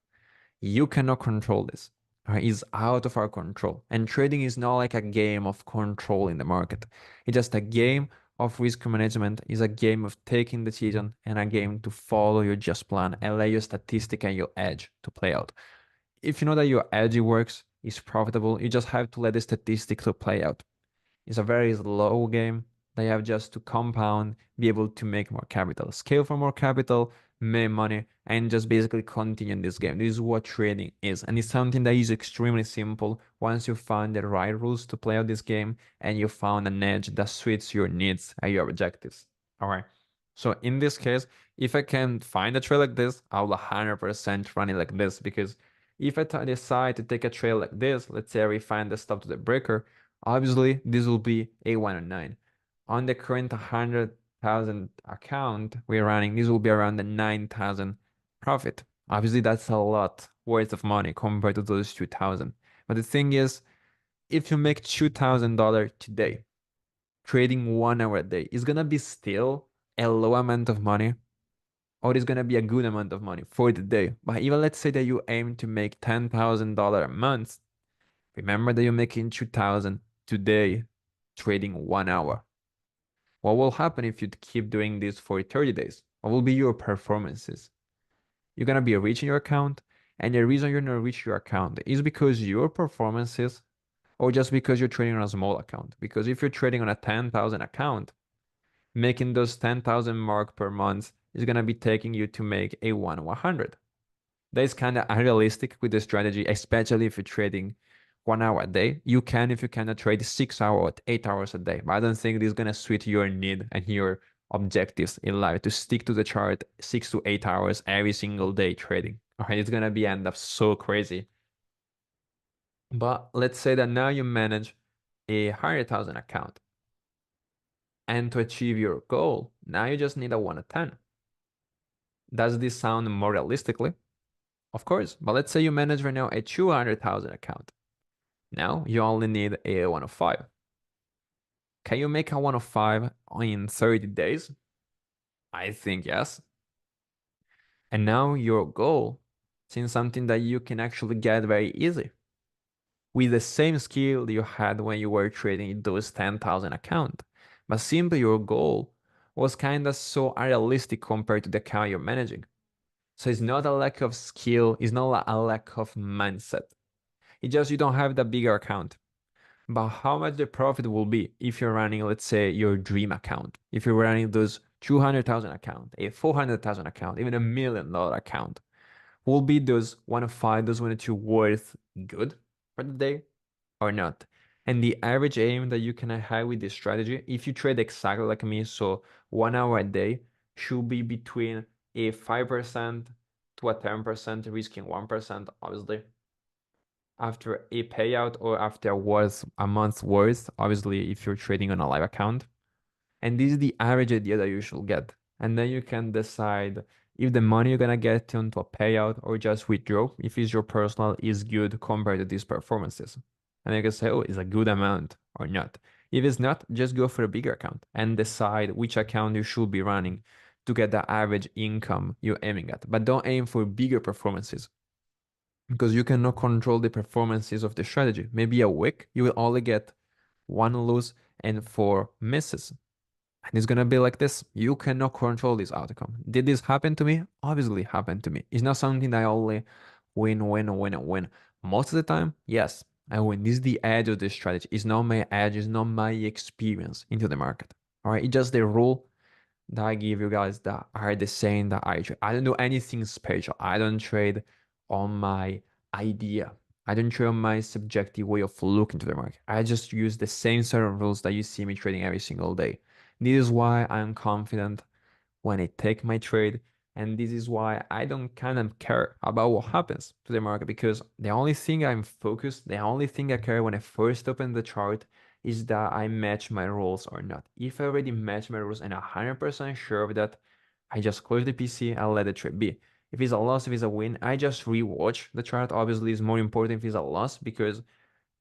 Speaker 1: You cannot control this. Right? It's out of our control. And trading is not like a game of controlling the market. It's just a game of risk management. It's a game of taking decision and a game to follow your just plan and let your statistic and your edge to play out. If you know that your edge works, is profitable, you just have to let the statistic to play out. It's a very slow game. They have just to compound, be able to make more capital, scale for more capital, make money, and just basically continue in this game. This is what trading is. And it's something that is extremely simple once you find the right rules to play out this game and you found an edge that suits your needs and your objectives. All right. So in this case, if I can find a trade like this, I'll 100% run it like this, because if I decide to take a trade like this, let's say I find the stop to the breaker, obviously this will be a 109. On the current 100,000 account we're running, this will be around the 9,000 profit. Obviously that's a lot worth of money compared to those 2,000. But the thing is, if you make $2,000 today, trading 1 hour a day, it's gonna be still a low amount of money, or it's gonna be a good amount of money for the day. But even let's say that you aim to make $10,000 a month, remember that you're making 2,000 today trading 1 hour. What will happen if you keep doing this for 30 days? What will be your performances? You're gonna be reaching your account, and the reason you're not reach your account is because your performances, or just because you're trading on a small account. Because if you're trading on a 10,000 account, making those 10,000 mark per month is gonna be taking you to make a 100. That is kind of unrealistic with the strategy, especially if you're trading 1 hour a day. You can if you cannot trade 6 hours or 8 hours a day. But I don't think this is gonna suit your need and your objectives in life to stick to the chart 6 to 8 hours every single day trading. All right, it's gonna be end up so crazy. But let's say that now you manage a 100,000 account, and to achieve your goal, now you just need a 1 to 10. Does this sound more realistically? Of course, but let's say you manage right now a 200,000 account. Now you only need a 1 to 5. Can you make a 1 to 5 in 30 days? I think yes. And now your goal seems something that you can actually get very easy with the same skill you had when you were trading those 10,000 account. But simply your goal was kind of so unrealistic compared to the account you're managing. So it's not a lack of skill, it's not a lack of mindset. It's just you don't have the bigger account. But how much the profit will be if you're running, let's say, your dream account. If you're running those 200,000 account, a 400,000 account, even $1 million account, will be those 1 to 5, those 1 to 2 worth good for the day or not? And the average aim that you can have with this strategy, if you trade exactly like me, so 1 hour a day, should be between a 5% to a 10%, risking 1%, obviously, after a payout or after a month's worth, obviously, if you're trading on a live account. And this is the average idea that you should get. And then you can decide if the money you're gonna get into a payout or just withdraw, if it's your personal, is good compared to these performances. And you can say, oh, it's a good amount or not. If it's not, just go for a bigger account and decide which account you should be running to get the average income you're aiming at. But don't aim for bigger performances because you cannot control the performances of the strategy. Maybe a week you will only get 1 lose and 4 misses. And it's gonna be like this. You cannot control this outcome. Did this happen to me? Obviously happened to me. It's not something that I only win, win, win, and win. Most of the time, yes, I win. This is the edge of this strategy. It's not my edge, it's not my experience into the market. All right, it's just the rule that I give you guys that are the same that I trade. I don't do anything special. I don't trade on my idea. I don't trade on my subjective way of looking to the market. I just use the same set of rules that you see me trading every single day. This is why I'm confident when I take my trade. And this is why I don't kind of care about what happens to the market because the only thing I'm focused, the only thing I care when I first open the chart is that I match my rules or not. If I already match my rules and 100% sure of that, I just close the PC and let the trade be. If it's a loss, if it's a win, I just rewatch the chart. Obviously, it's more important if it's a loss because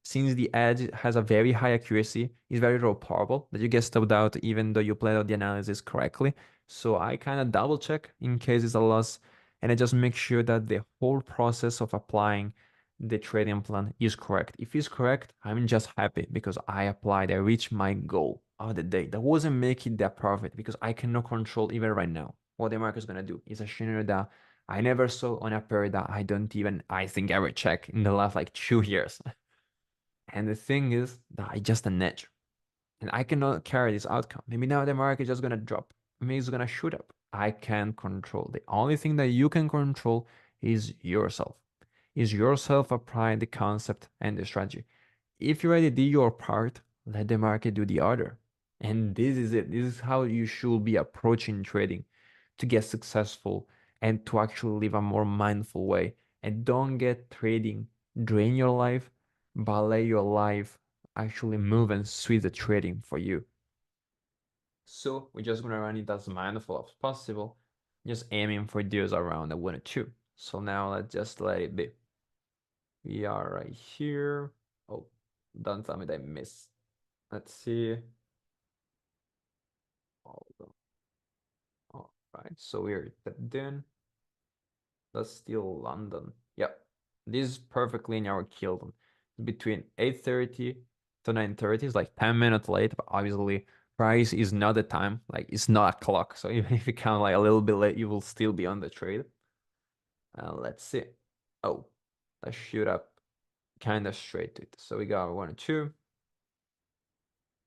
Speaker 1: since the edge has a very high accuracy, it's very probable that you get stopped out even though you played out the analysis correctly. So I kind of double check in case it's a loss, and I just make sure that the whole process of applying the trading plan is correct. If it's correct, I'm just happy because I applied, I reached my goal of the day. That wasn't making that profit because I cannot control even right now what the market is gonna do. It's a scenario that I never saw on a pair that I don't even, I think, ever check in the last like 2 years. And the thing is that I just an edge. And I cannot carry this outcome. Maybe now the market is just gonna drop. Maybe it's gonna shoot up. I can't control. The only thing that you can control is yourself. Is yourself applying the concept and the strategy. If you already did your part, let the market do the other. And this is it. This is how you should be approaching trading to get successful and to actually live a more mindful way. And don't get trading drain your life, but let your life actually move and switch the trading for you. So we're just gonna run it as mindful as possible, just aiming for deals around the 1 or 2. So now let's just let it be. We are right here. Oh, don't tell me that I missed. Let's see. Hold on. All right, so we're done. That's still London. Yep. This is perfectly in our Kilton. Between 8:30 to 9:30 is like 10 minutes late, but obviously price is not the time. Like it's not a clock. So even if you count like a little bit late, you will still be on the trade. Let's see. Oh, let's shoot up kind of straight to it. So we got 1 or 2.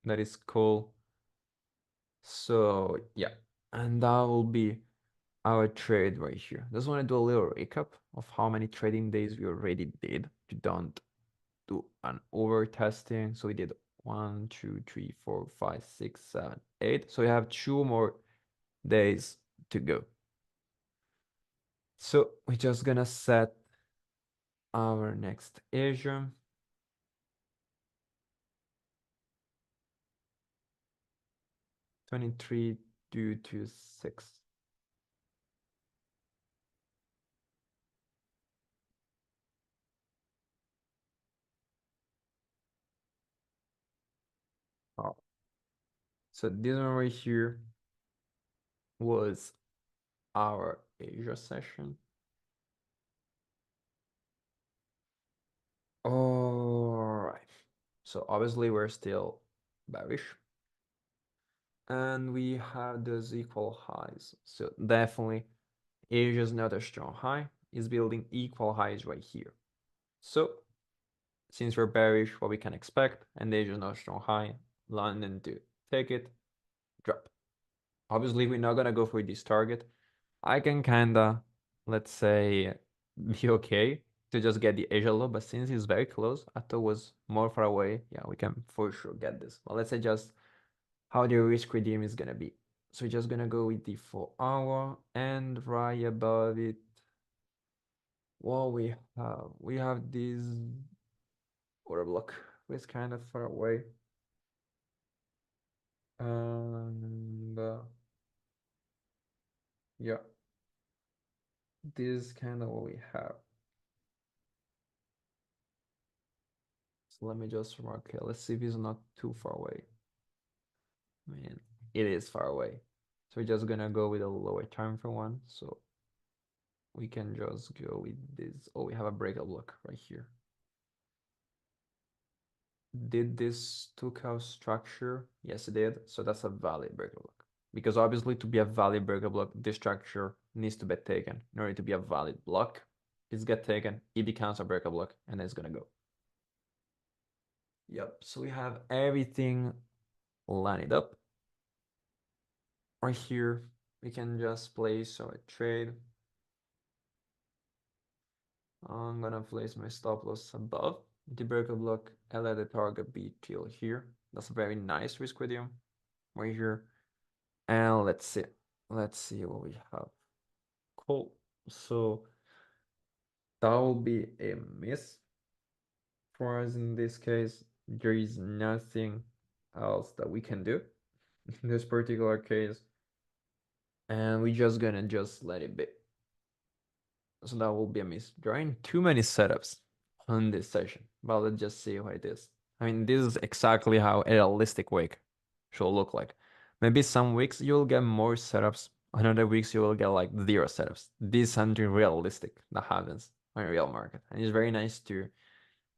Speaker 1: That is cool. So yeah, and that will be our trade right here. Just want to do a little recap of how many trading days we already did. You don't do an over testing. So we did 1, 2, 3, 4, 5, 6, 7, 8. So we have 2 more days to go. So we're just gonna set our next Asia. 23 due to 6. Oh. So this one right here was our Asia session. All right. So obviously we're still bearish. And we have those equal highs. So definitely Asia's not a strong high. It's building equal highs right here. So since we're bearish, what we can expect, and Asia's not a strong high, London to take it, drop. Obviously, we're not gonna go for this target. I can kinda, let's say, be okay to just get the Asia low, but since it's very close, I thought it was more far away. Yeah, we can for sure get this. But let's adjust how the risk redeem is gonna be. So we're just gonna go with the 4 hour and right above it. What we have this order block, it's kind of far away. And yeah, this is kind of what we have. So let me just mark it. Let's see if it's not too far away. I mean, it is far away. So we're just gonna go with a lower time for one. So we can just go with this. Oh, we have a breakout block right here. Did this took out structure? Yes, it did. So that's a valid breakout block. Because obviously to be a valid breakout block, this structure needs to be taken. In order to be a valid block, it's get taken, it becomes a breakout block, and it's gonna go. Yep, so we have everything lined up. Right here, we can just place our trade. I'm gonna place my stop loss above the breakout block and let the target be till here. That's a very nice risk medium right here. And let's see what we have. Cool. So that will be a miss for us in this case. There is nothing else that we can do in this particular case. And we're just gonna just let it be. So that will be a miss. There aren't too many setups on this session, but let's just see how it is. I mean, this is exactly how a realistic week should look like. Maybe some weeks you'll get more setups, on other weeks you will get like 0 setups. This is something realistic that happens on a real market. And it's very nice to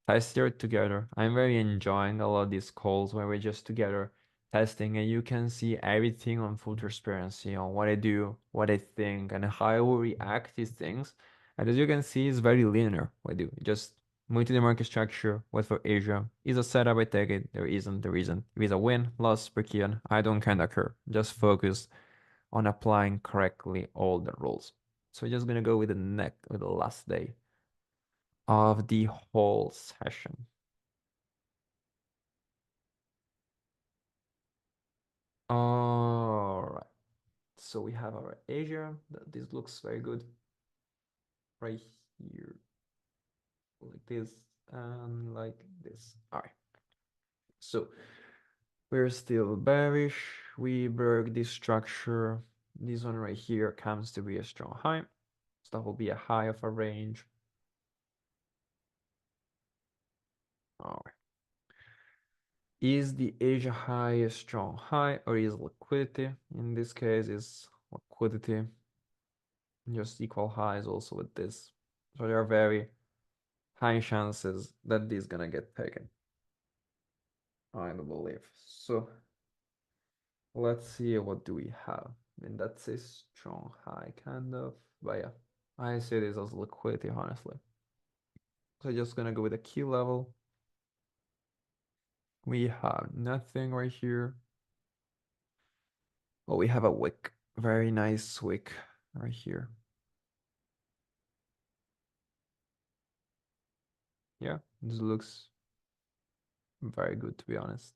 Speaker 1: test it together. I'm very enjoying a lot of these calls where we're just together testing and you can see everything on full transparency on what I do, what I think, and how I will react to things. And as you can see, it's very linear what I do. Just move to the market structure, wait for Asia. Is a setup, I take it. There isn't, there isn't. If it's a win, loss, break even, I don't kinda care. Just focus on applying correctly all the rules. So we're just gonna go with the last day of the whole session. All right. So we have our Asia. This looks very good right here, like this and like this. All right. So we're still bearish. We broke this structure. This one right here comes to be a strong high. So that will be a high of a range. All right. Is the Asia high a strong high or is liquidity? In this case, is liquidity. Just equal highs also with this. So there are very high chances that this is gonna get taken. I do believe. So let's see what do we have. I mean that's a strong high kind of, but yeah, I see this as liquidity honestly. So just gonna go with a key level. We have nothing right here. Oh, we have a wick. Very nice wick right here. Yeah, this looks very good to be honest.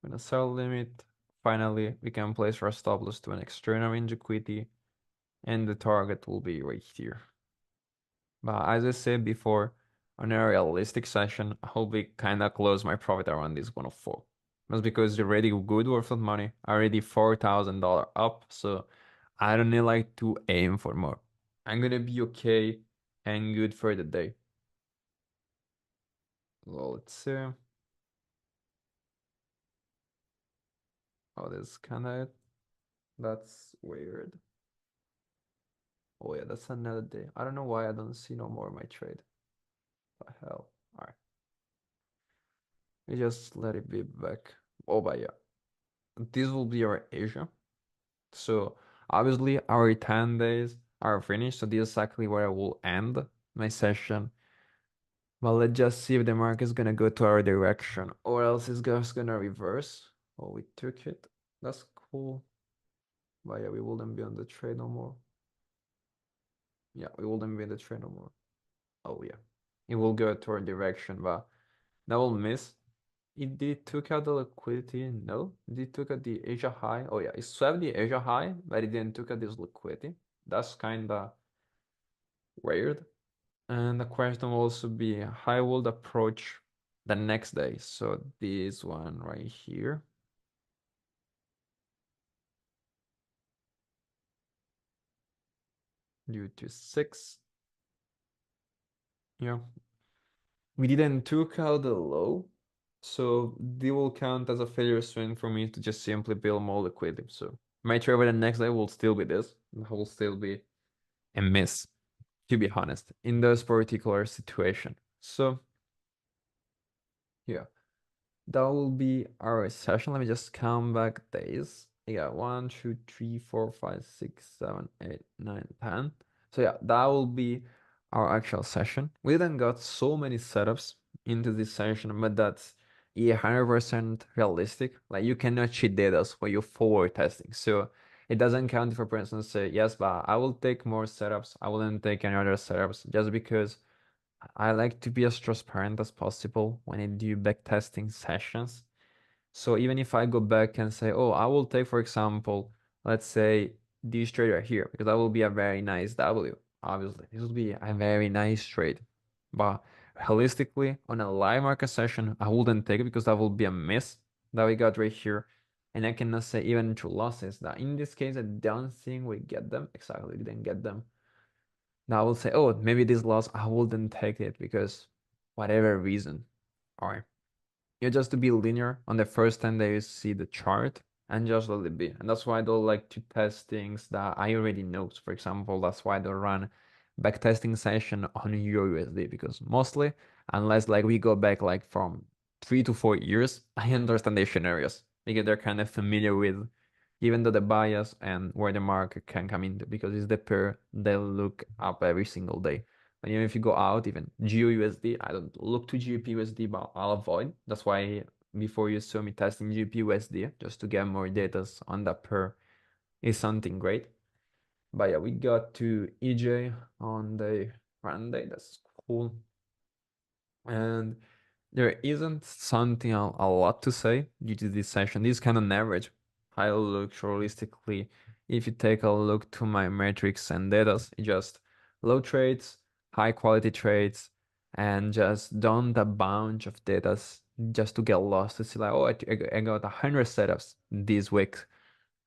Speaker 1: When a sell limit, finally, we can place our stop loss to an external range equity, and the target will be right here. But as I said before, on a realistic session, I will be kind of close my profit around this 104. That's because you're already good worth of money, already $4,000 up, so I don't need like to aim for more. I'm gonna be okay and good for the day. Well, let's see. Oh, this is kind of it. That's weird. Oh yeah, that's another day. I don't know why I don't see no more of my trade. The hell. Alright. We just let it be back. Oh, but yeah. This will be our Asia. So obviously our 10 days are finished. So this is exactly where I will end my session. But let's just see if the market is gonna go to our direction or else it's just gonna reverse. Oh, we took it. That's cool. But yeah, we wouldn't be on the trade no more. Yeah, we wouldn't be in the trade no more. Oh yeah. It will go to our direction, but that will miss. It did took out the liquidity. No, it did took out the Asia high. Oh yeah, it swept the Asia high, but it didn't took out this liquidity. That's kinda weird. And the question will also be how I would approach the next day. So this one right here, due to 6. Yeah, we didn't took out the low, so they will count as a failure swing for me to just simply build more liquidity. So my trade by the next day will still be this. It will still be a miss, to be honest, in this particular situation. So yeah. That will be our session. Let me just count back days. Yeah, 1, 2, 3, 4, 5, 6, 7, 8, 9, 10. So yeah, that will be our actual session. We then got so many setups into this session, but that's 100% realistic. Like you cannot cheat data when you're forward testing. So it doesn't count if a person say, yes, but I will take more setups. I wouldn't take any other setups just because I like to be as transparent as possible when I do backtesting sessions. So even if I go back and say, oh, I will take, for example, let's say this trade right here, because that will be a very nice W. Obviously, this will be a very nice trade. But realistically, on a live market session, I wouldn't take it because that will be a miss that we got right here. And I cannot say even through losses that in this case, I don't think we get them. Exactly, we didn't get them. Now I will say, oh, maybe this loss, I wouldn't take it because whatever reason. All right. You just to be linear on the first time that you see the chart and just let it be. And that's why I don't like to test things that I already know. So for example, that's why I don't run backtesting session on Euro USD because mostly, unless like we go back like from 3 to 4 years, I understand the scenarios because they're kind of familiar with even though the bias and where the market can come into because it's the pair they look up every single day. And even if you go out, even GUSD, I don't look to GBP but I'll avoid. That's why before you saw me testing GBP just to get more data on that pair is something great. But yeah, we got to EJ on the run day. That's cool. And there isn't something a lot to say due to this session. This is kind of an average. I look realistically, if you take a look to my metrics and data, it just low trades, high quality trades, and just don't a bunch of data just to get lost to see like, oh, I got 100 setups this week.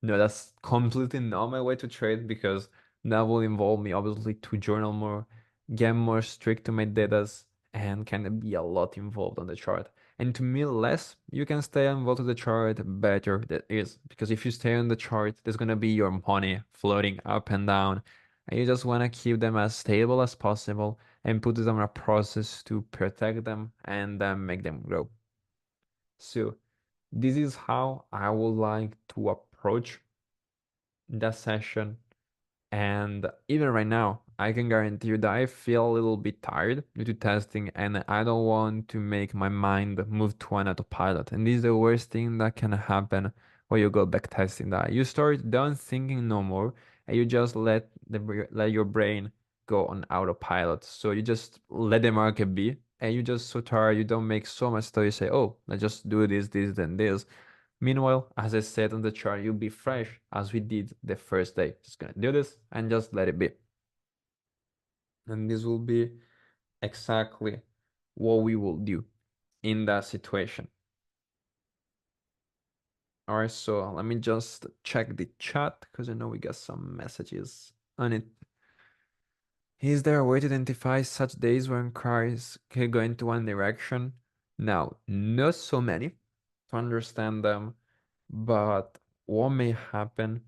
Speaker 1: No, that's completely not my way to trade because that will involve me obviously to journal more, get more strict to my datas, and can be a lot involved on the chart. And to me, less you can stay involved with the chart, better that is. Because if you stay on the chart, there's gonna be your money floating up and down, and you just wanna keep them as stable as possible and put them in a process to protect them and then make them grow. So this is how I would like to approach that session. And even right now, I can guarantee you that I feel a little bit tired due to testing and I don't want to make my mind move to an autopilot. And this is the worst thing that can happen when you go back testing that. You start done thinking no more and you just let your brain go on autopilot. So you just let the market be and you just so tired, you don't make so much stuff. You say, oh, let's just do this, this, then this. Meanwhile, as I said on the chart, you'll be fresh as we did the first day. Just gonna do this and just let it be. And this will be exactly what we will do in that situation. All right, so let me just check the chat because I know we got some messages on it. Is there a way to identify such days when cars can go into one direction? Now, not so many to understand them, but what may happen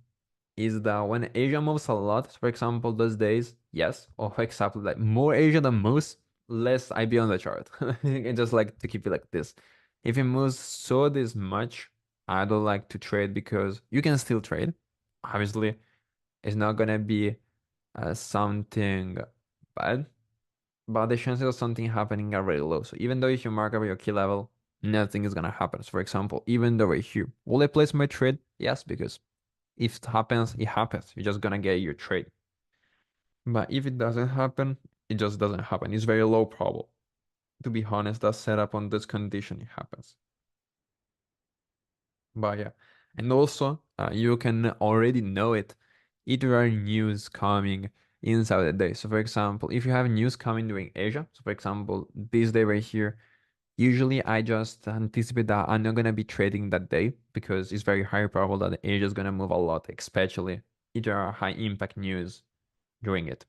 Speaker 1: is that when Asia moves a lot, for example, those days, yes, or for example, like more Asia than moves, less I be on the chart. I just like to keep it like this. If it moves so this much, I don't like to trade because you can still trade. Obviously, it's not gonna be something bad, but the chances of something happening are very low. So even though if you mark up your key level, nothing is gonna happen. So for example, even though right here, will I place my trade? Yes, because if it happens, it happens. You're just gonna get your trade. But if it doesn't happen, it just doesn't happen. It's very low probable. To be honest, that setup on this condition, it happens. But yeah, and also you can already know it if there are news coming inside the day. So for example, if you have news coming during Asia, so for example, this day right here, usually I just anticipate that I'm not gonna be trading that day because it's very high probable that Asia is gonna move a lot, especially if there are high impact news during it.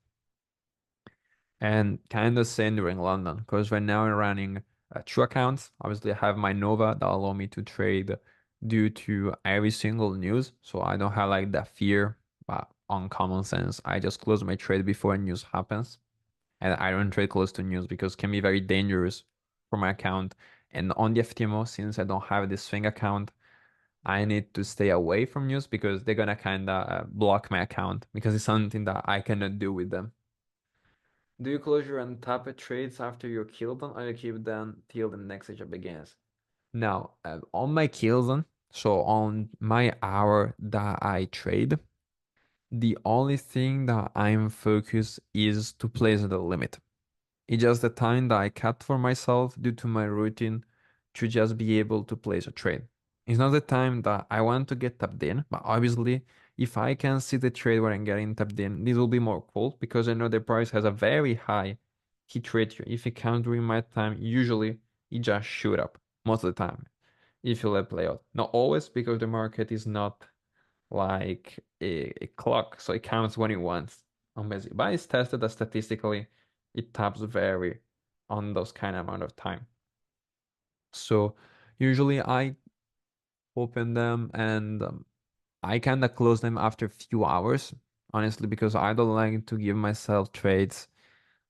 Speaker 1: And kind of same during London because right now I'm running two accounts. Obviously, I have my Nova that allow me to trade due to every single news, so I don't have like that fear. But on common sense, I just close my trade before news happens, and I don't trade close to news because it can be very dangerous for my account. And on the FTMO, since I don't have this swing account, I need to stay away from news because they're gonna kind of block my account because it's something that I cannot do with them. Do you close your untapped trades after you kill them, or you keep them till the next stage begins? Now, on my kill zone, so on my hour that I trade, the only thing that I'm focused is to place the limit. It's just the time that I cut for myself due to my routine to just be able to place a trade. It's not the time that I want to get tapped in, but obviously, if I can see the trade where I'm getting tapped in, this will be more cool because I know the price has a very high hit ratio. If it counts during my time, usually it just shoot up most of the time if you let play out. Not always because the market is not like a clock, so it counts when it wants. Amazing. But it's tested that statistically it taps vary on those kind of amount of time. So usually I open them and I kind of close them after a few hours, honestly, because I don't like to give myself trades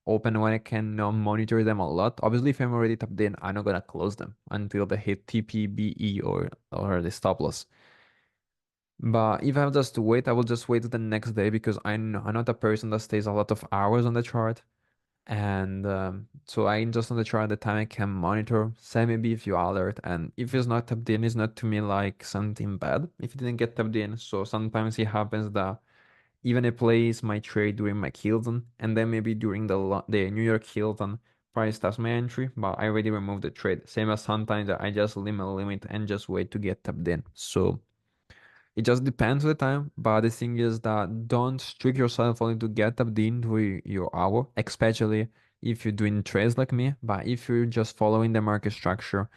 Speaker 1: open when I can monitor them a lot. Obviously, if I'm already tapped in, I'm not gonna close them until they hit TP, BE, or the stop loss. But if I have just to wait, I will just wait the next day because I'm not a person that stays a lot of hours on the chart. And so I just on the chart the time I can monitor, say maybe if you alert. And if it's not tapped in, it's not to me like something bad if it didn't get tapped in. So sometimes it happens that even I place my trade during my Hilton and then maybe during the New York Hilton price taps my entry, but I already removed the trade. Same as sometimes I just limit and just wait to get tapped in. So it just depends on the time, but the thing is that don't strict yourself only to get up the into your hour, especially if you're doing trades like me. But if you're just following the market structure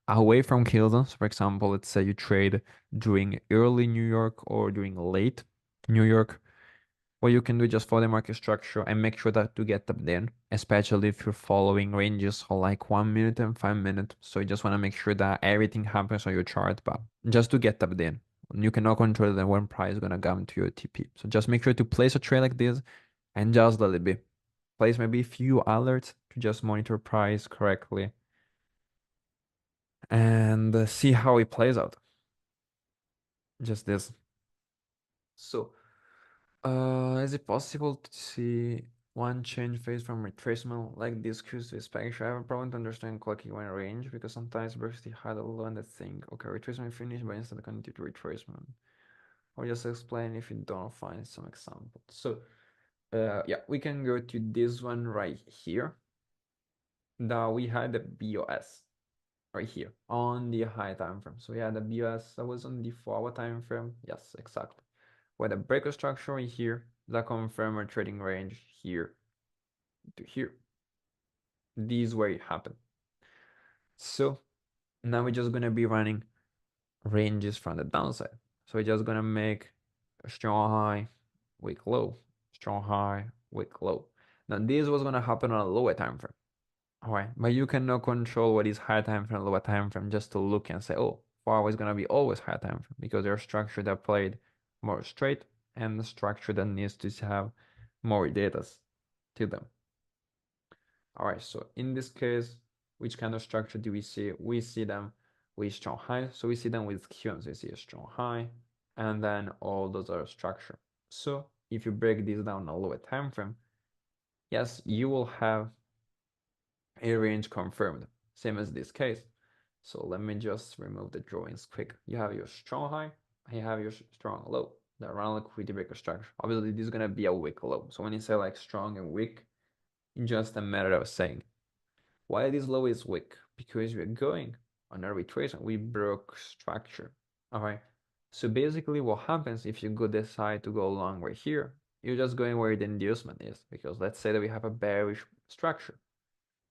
Speaker 1: away from Kilden, so for example, let's say you trade during early New York or during late New York, what you can do is just follow the market structure and make sure that to get up there, especially if you're following ranges for like 1 minute and 5 minutes. So you just want to make sure that everything happens on your chart, but just to get up there. You cannot control the when price is gonna come to your TP. So just make sure to place a trade like this and just let it be. Place maybe a few alerts to just monitor price correctly and see how it plays out. Just this. So is it possible to see one change phase from retracement like this cues to inspection? I have a problem to understand clocking one range because sometimes velocity had a low and I think, okay, retracement finished, but instead continue to retracement. Or just explain if you don't find some example. So yeah, we can go to this one right here. Now we had the BOS. right here on the high time frame. So yeah, the BOS that was on the 4-hour time frame. Yes, exactly. Where the breaker structure right here, the confirmer trading range here to here. This is where it happened. So now we're just gonna be running ranges from the downside. So we're just gonna make a strong high, weak low, strong high, weak low. Now this was gonna happen on a lower time frame. All right, but you cannot control what is higher time frame, lower time frame just to look and say, oh, 4 hours is gonna be always higher time frame because they're structure that played more straight and the structure that needs to have more data to them. All right, so in this case, which kind of structure do we see? We see them with strong high. So we see them with QMs. We see a strong high, and then all those are structure. So if you break this down a lower time frame, yes, you will have a range confirmed, same as this case. So let me just remove the drawings quick. You have your strong high, and you have your strong low, the round liquidity breaker structure. Obviously, this is gonna be a weak low. So when you say like strong and weak, it's just a matter of saying why this low is weak? Because we're going on a retracement. We broke structure. All right. So basically what happens if you go decide to go long right here, you're just going where the inducement is. Because let's say that we have a bearish structure.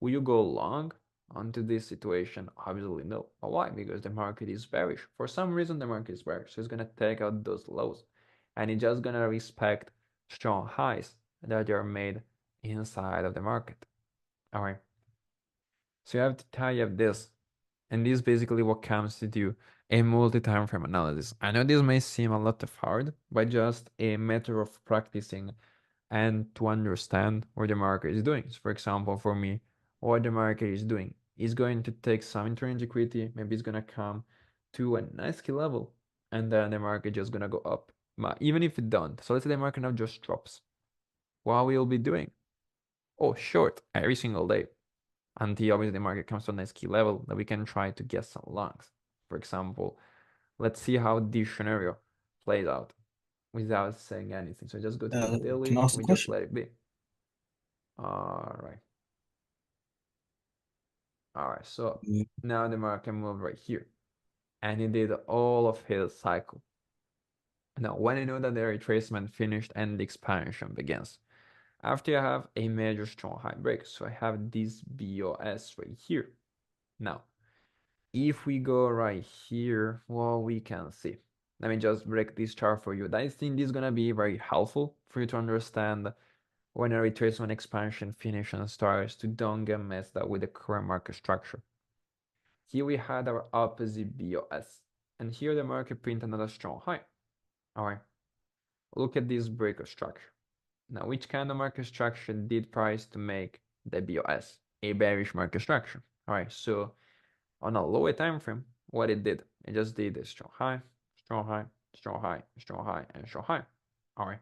Speaker 1: Will you go long onto this situation? Obviously no. But why? Because the market is bearish. For some reason the market is bearish. So it's gonna take out those lows. And it's just gonna respect strong highs that are made inside of the market. All right. So you have to tie up this. And this is basically what comes to do a multi-time frame analysis. I know this may seem a lot of hard, but just a matter of practicing and to understand what the market is doing. So for example, for me, what the market is doing is going to take some intrinsic equity, maybe it's gonna come to a nice key level, and then the market just gonna go up. But even if it don't, so let's say the market now just drops. What will be doing? Oh, short every single day until obviously the market comes to a nice key level that we can try to get some longs. For example, let's see how this scenario plays out without saying anything. So just go to the
Speaker 2: Can
Speaker 1: daily,
Speaker 2: I ask a
Speaker 1: we just
Speaker 2: question?
Speaker 1: let it be. All right. All right. So
Speaker 2: Yeah.
Speaker 1: now the market moved right here and it did all of his cycle. Now, when I know that the retracement finished and the expansion begins, after you have a major strong high break, so I have this BOS right here. Now, if we go right here, well, we can see. Let me just break this chart for you. I think this is gonna be very helpful for you to understand when a retracement expansion finish and starts to don't get messed up with the current market structure. Here we had our opposite BOS, and here the market print another strong high. All right, look at this breaker structure. Now, which kind of market structure did price to make the BOS? A bearish market structure. All right, so on a lower time frame, what it did, it just did a strong high, strong high, strong high, strong high, and strong high. All right.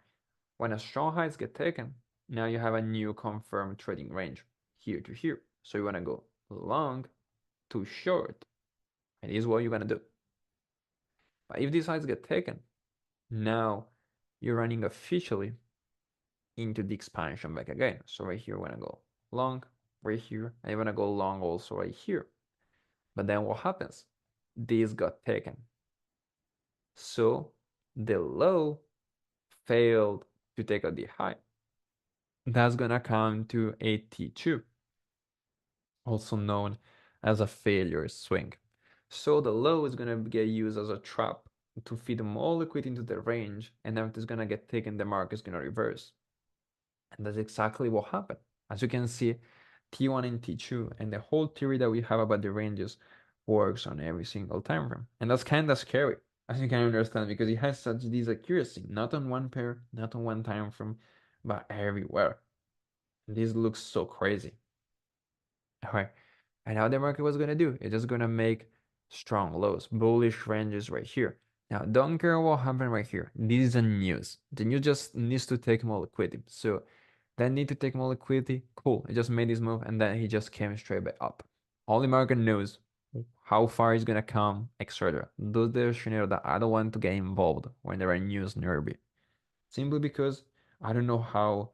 Speaker 1: When a strong highs get taken, now you have a new confirmed trading range here to here. So you want to go long to short, and this is what you're gonna do. But if these highs get taken, now you're running officially into the expansion back again. So right here, we're gonna go long, right here, and you wanna go long also right here. But then what happens? This got taken. So the low failed to take out the high. That's gonna come to a T2, also known as a failure swing. So the low is gonna get used as a trap to feed more liquidity into the range, and then it's gonna get taken, the market is gonna reverse. And that's exactly what happened. As you can see, T1 and T2 and the whole theory that we have about the ranges works on every single time frame. And that's kind of scary, as you can understand, because it has such this accuracy, not on one pair, not on one time frame, but everywhere. This looks so crazy. All right. And how the market was gonna do? It's just gonna make strong lows, bullish ranges right here. Now, don't care what happened right here. This is a news. The news just needs to take more liquidity. So that need to take more liquidity. Cool. It just made this move and then he just came straight back up. Only market knows how far he's gonna come, etc. Those are the scenario that I don't want to get involved when there are news nearby. Simply because I don't know how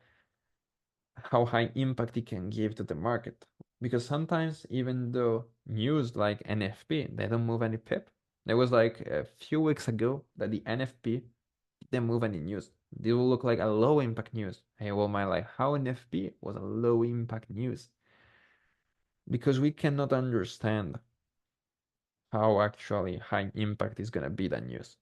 Speaker 1: high impact it can give to the market. Because sometimes even though news like NFP, they don't move any pip. There was like a few weeks ago that the NFP didn't move any news. They will look like a low impact news. Hey, well, my like how NFP was a low impact news because we cannot understand how actually high impact is gonna be that news.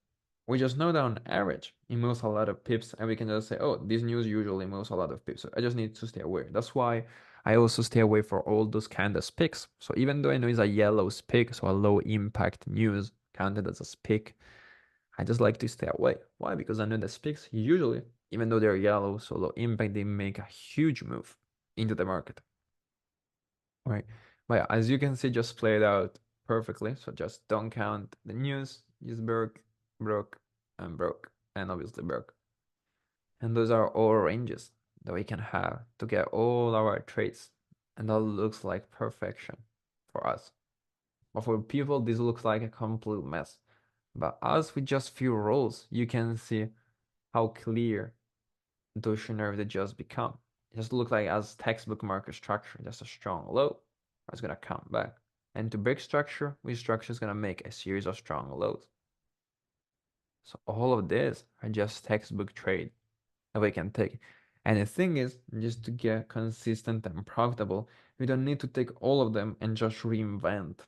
Speaker 1: We just know that on average it moves a lot of pips, and we can just say, oh, this news usually moves a lot of pips. So I just need to stay aware. That's why I also stay away for all those kind of picks. So even though I know it's a yellow pick, so a low impact news counted as a pick, I just like to stay away. Why? Because I know the picks usually, even though they're yellow, so low impact, they make a huge move into the market. Right. But yeah, as you can see, just played out perfectly. So just don't count the news, just broke, and broke, and obviously broke. And those are all ranges that we can have to get all our traits. And that looks like perfection for us. But for people, this looks like a complete mess. But us with just few rules, you can see how clear those should never just become. It just look like as textbook market structure, just a strong low. It's gonna come back. And to break structure, which structure is gonna make a series of strong lows. So all of this are just textbook trade that we can take. And the thing is, just to get consistent and profitable, you don't need to take all of them and just reinvent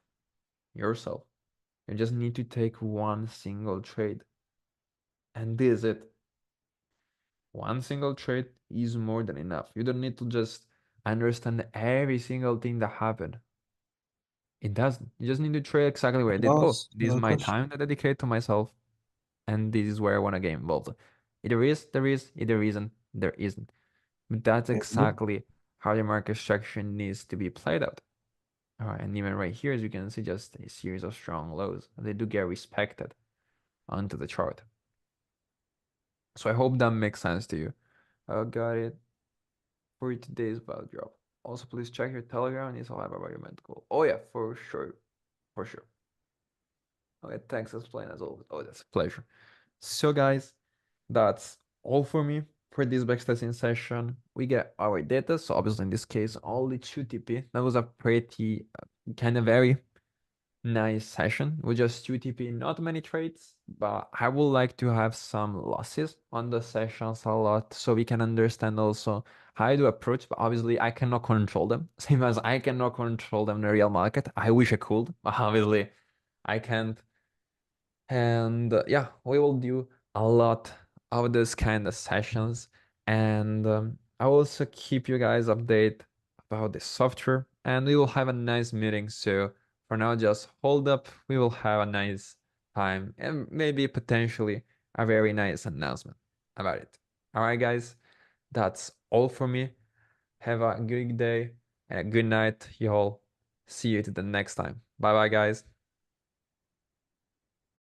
Speaker 1: yourself. You just need to take one single trade. And this is it. One single trade is more than enough. You don't need to just understand every single thing that happened. It doesn't. You just need to trade exactly where I did. Oh,
Speaker 2: Boss,
Speaker 1: this is my
Speaker 2: question.
Speaker 1: time to dedicate to myself, and this is where I want to get involved. Either is, there is, either isn't, there isn't. But that's
Speaker 2: Yep.
Speaker 1: exactly how the market structure needs to be played out. All right, and even right here, as you can see, just a series of strong lows. They do get respected onto the chart. So I hope that makes sense to you. Got it. For today's value drop. Also, please check your Telegram. It's all about your mental. Oh yeah, for sure, for sure. Okay, thanks, explain as always. Oh, that's a pleasure. So guys, that's all for me for this backtesting session. We get our data. So obviously in this case, only 2 TP. That was a pretty kind of very nice session with just 2 TP, not many trades, but I would like to have some losses on the sessions a lot so we can understand also how I do approach, but obviously I cannot control them. Same as I cannot control them in the real market. I wish I could, but obviously I can't. And yeah, we will do a lot of this kind of sessions. And I will also keep you guys update about the software. And we will have a nice meeting. So for now, just hold up. We will have a nice time and maybe potentially a very nice announcement about it. All right, guys, that's all for me. Have a good day and a good night, you all. See you to the next time. Bye bye, guys.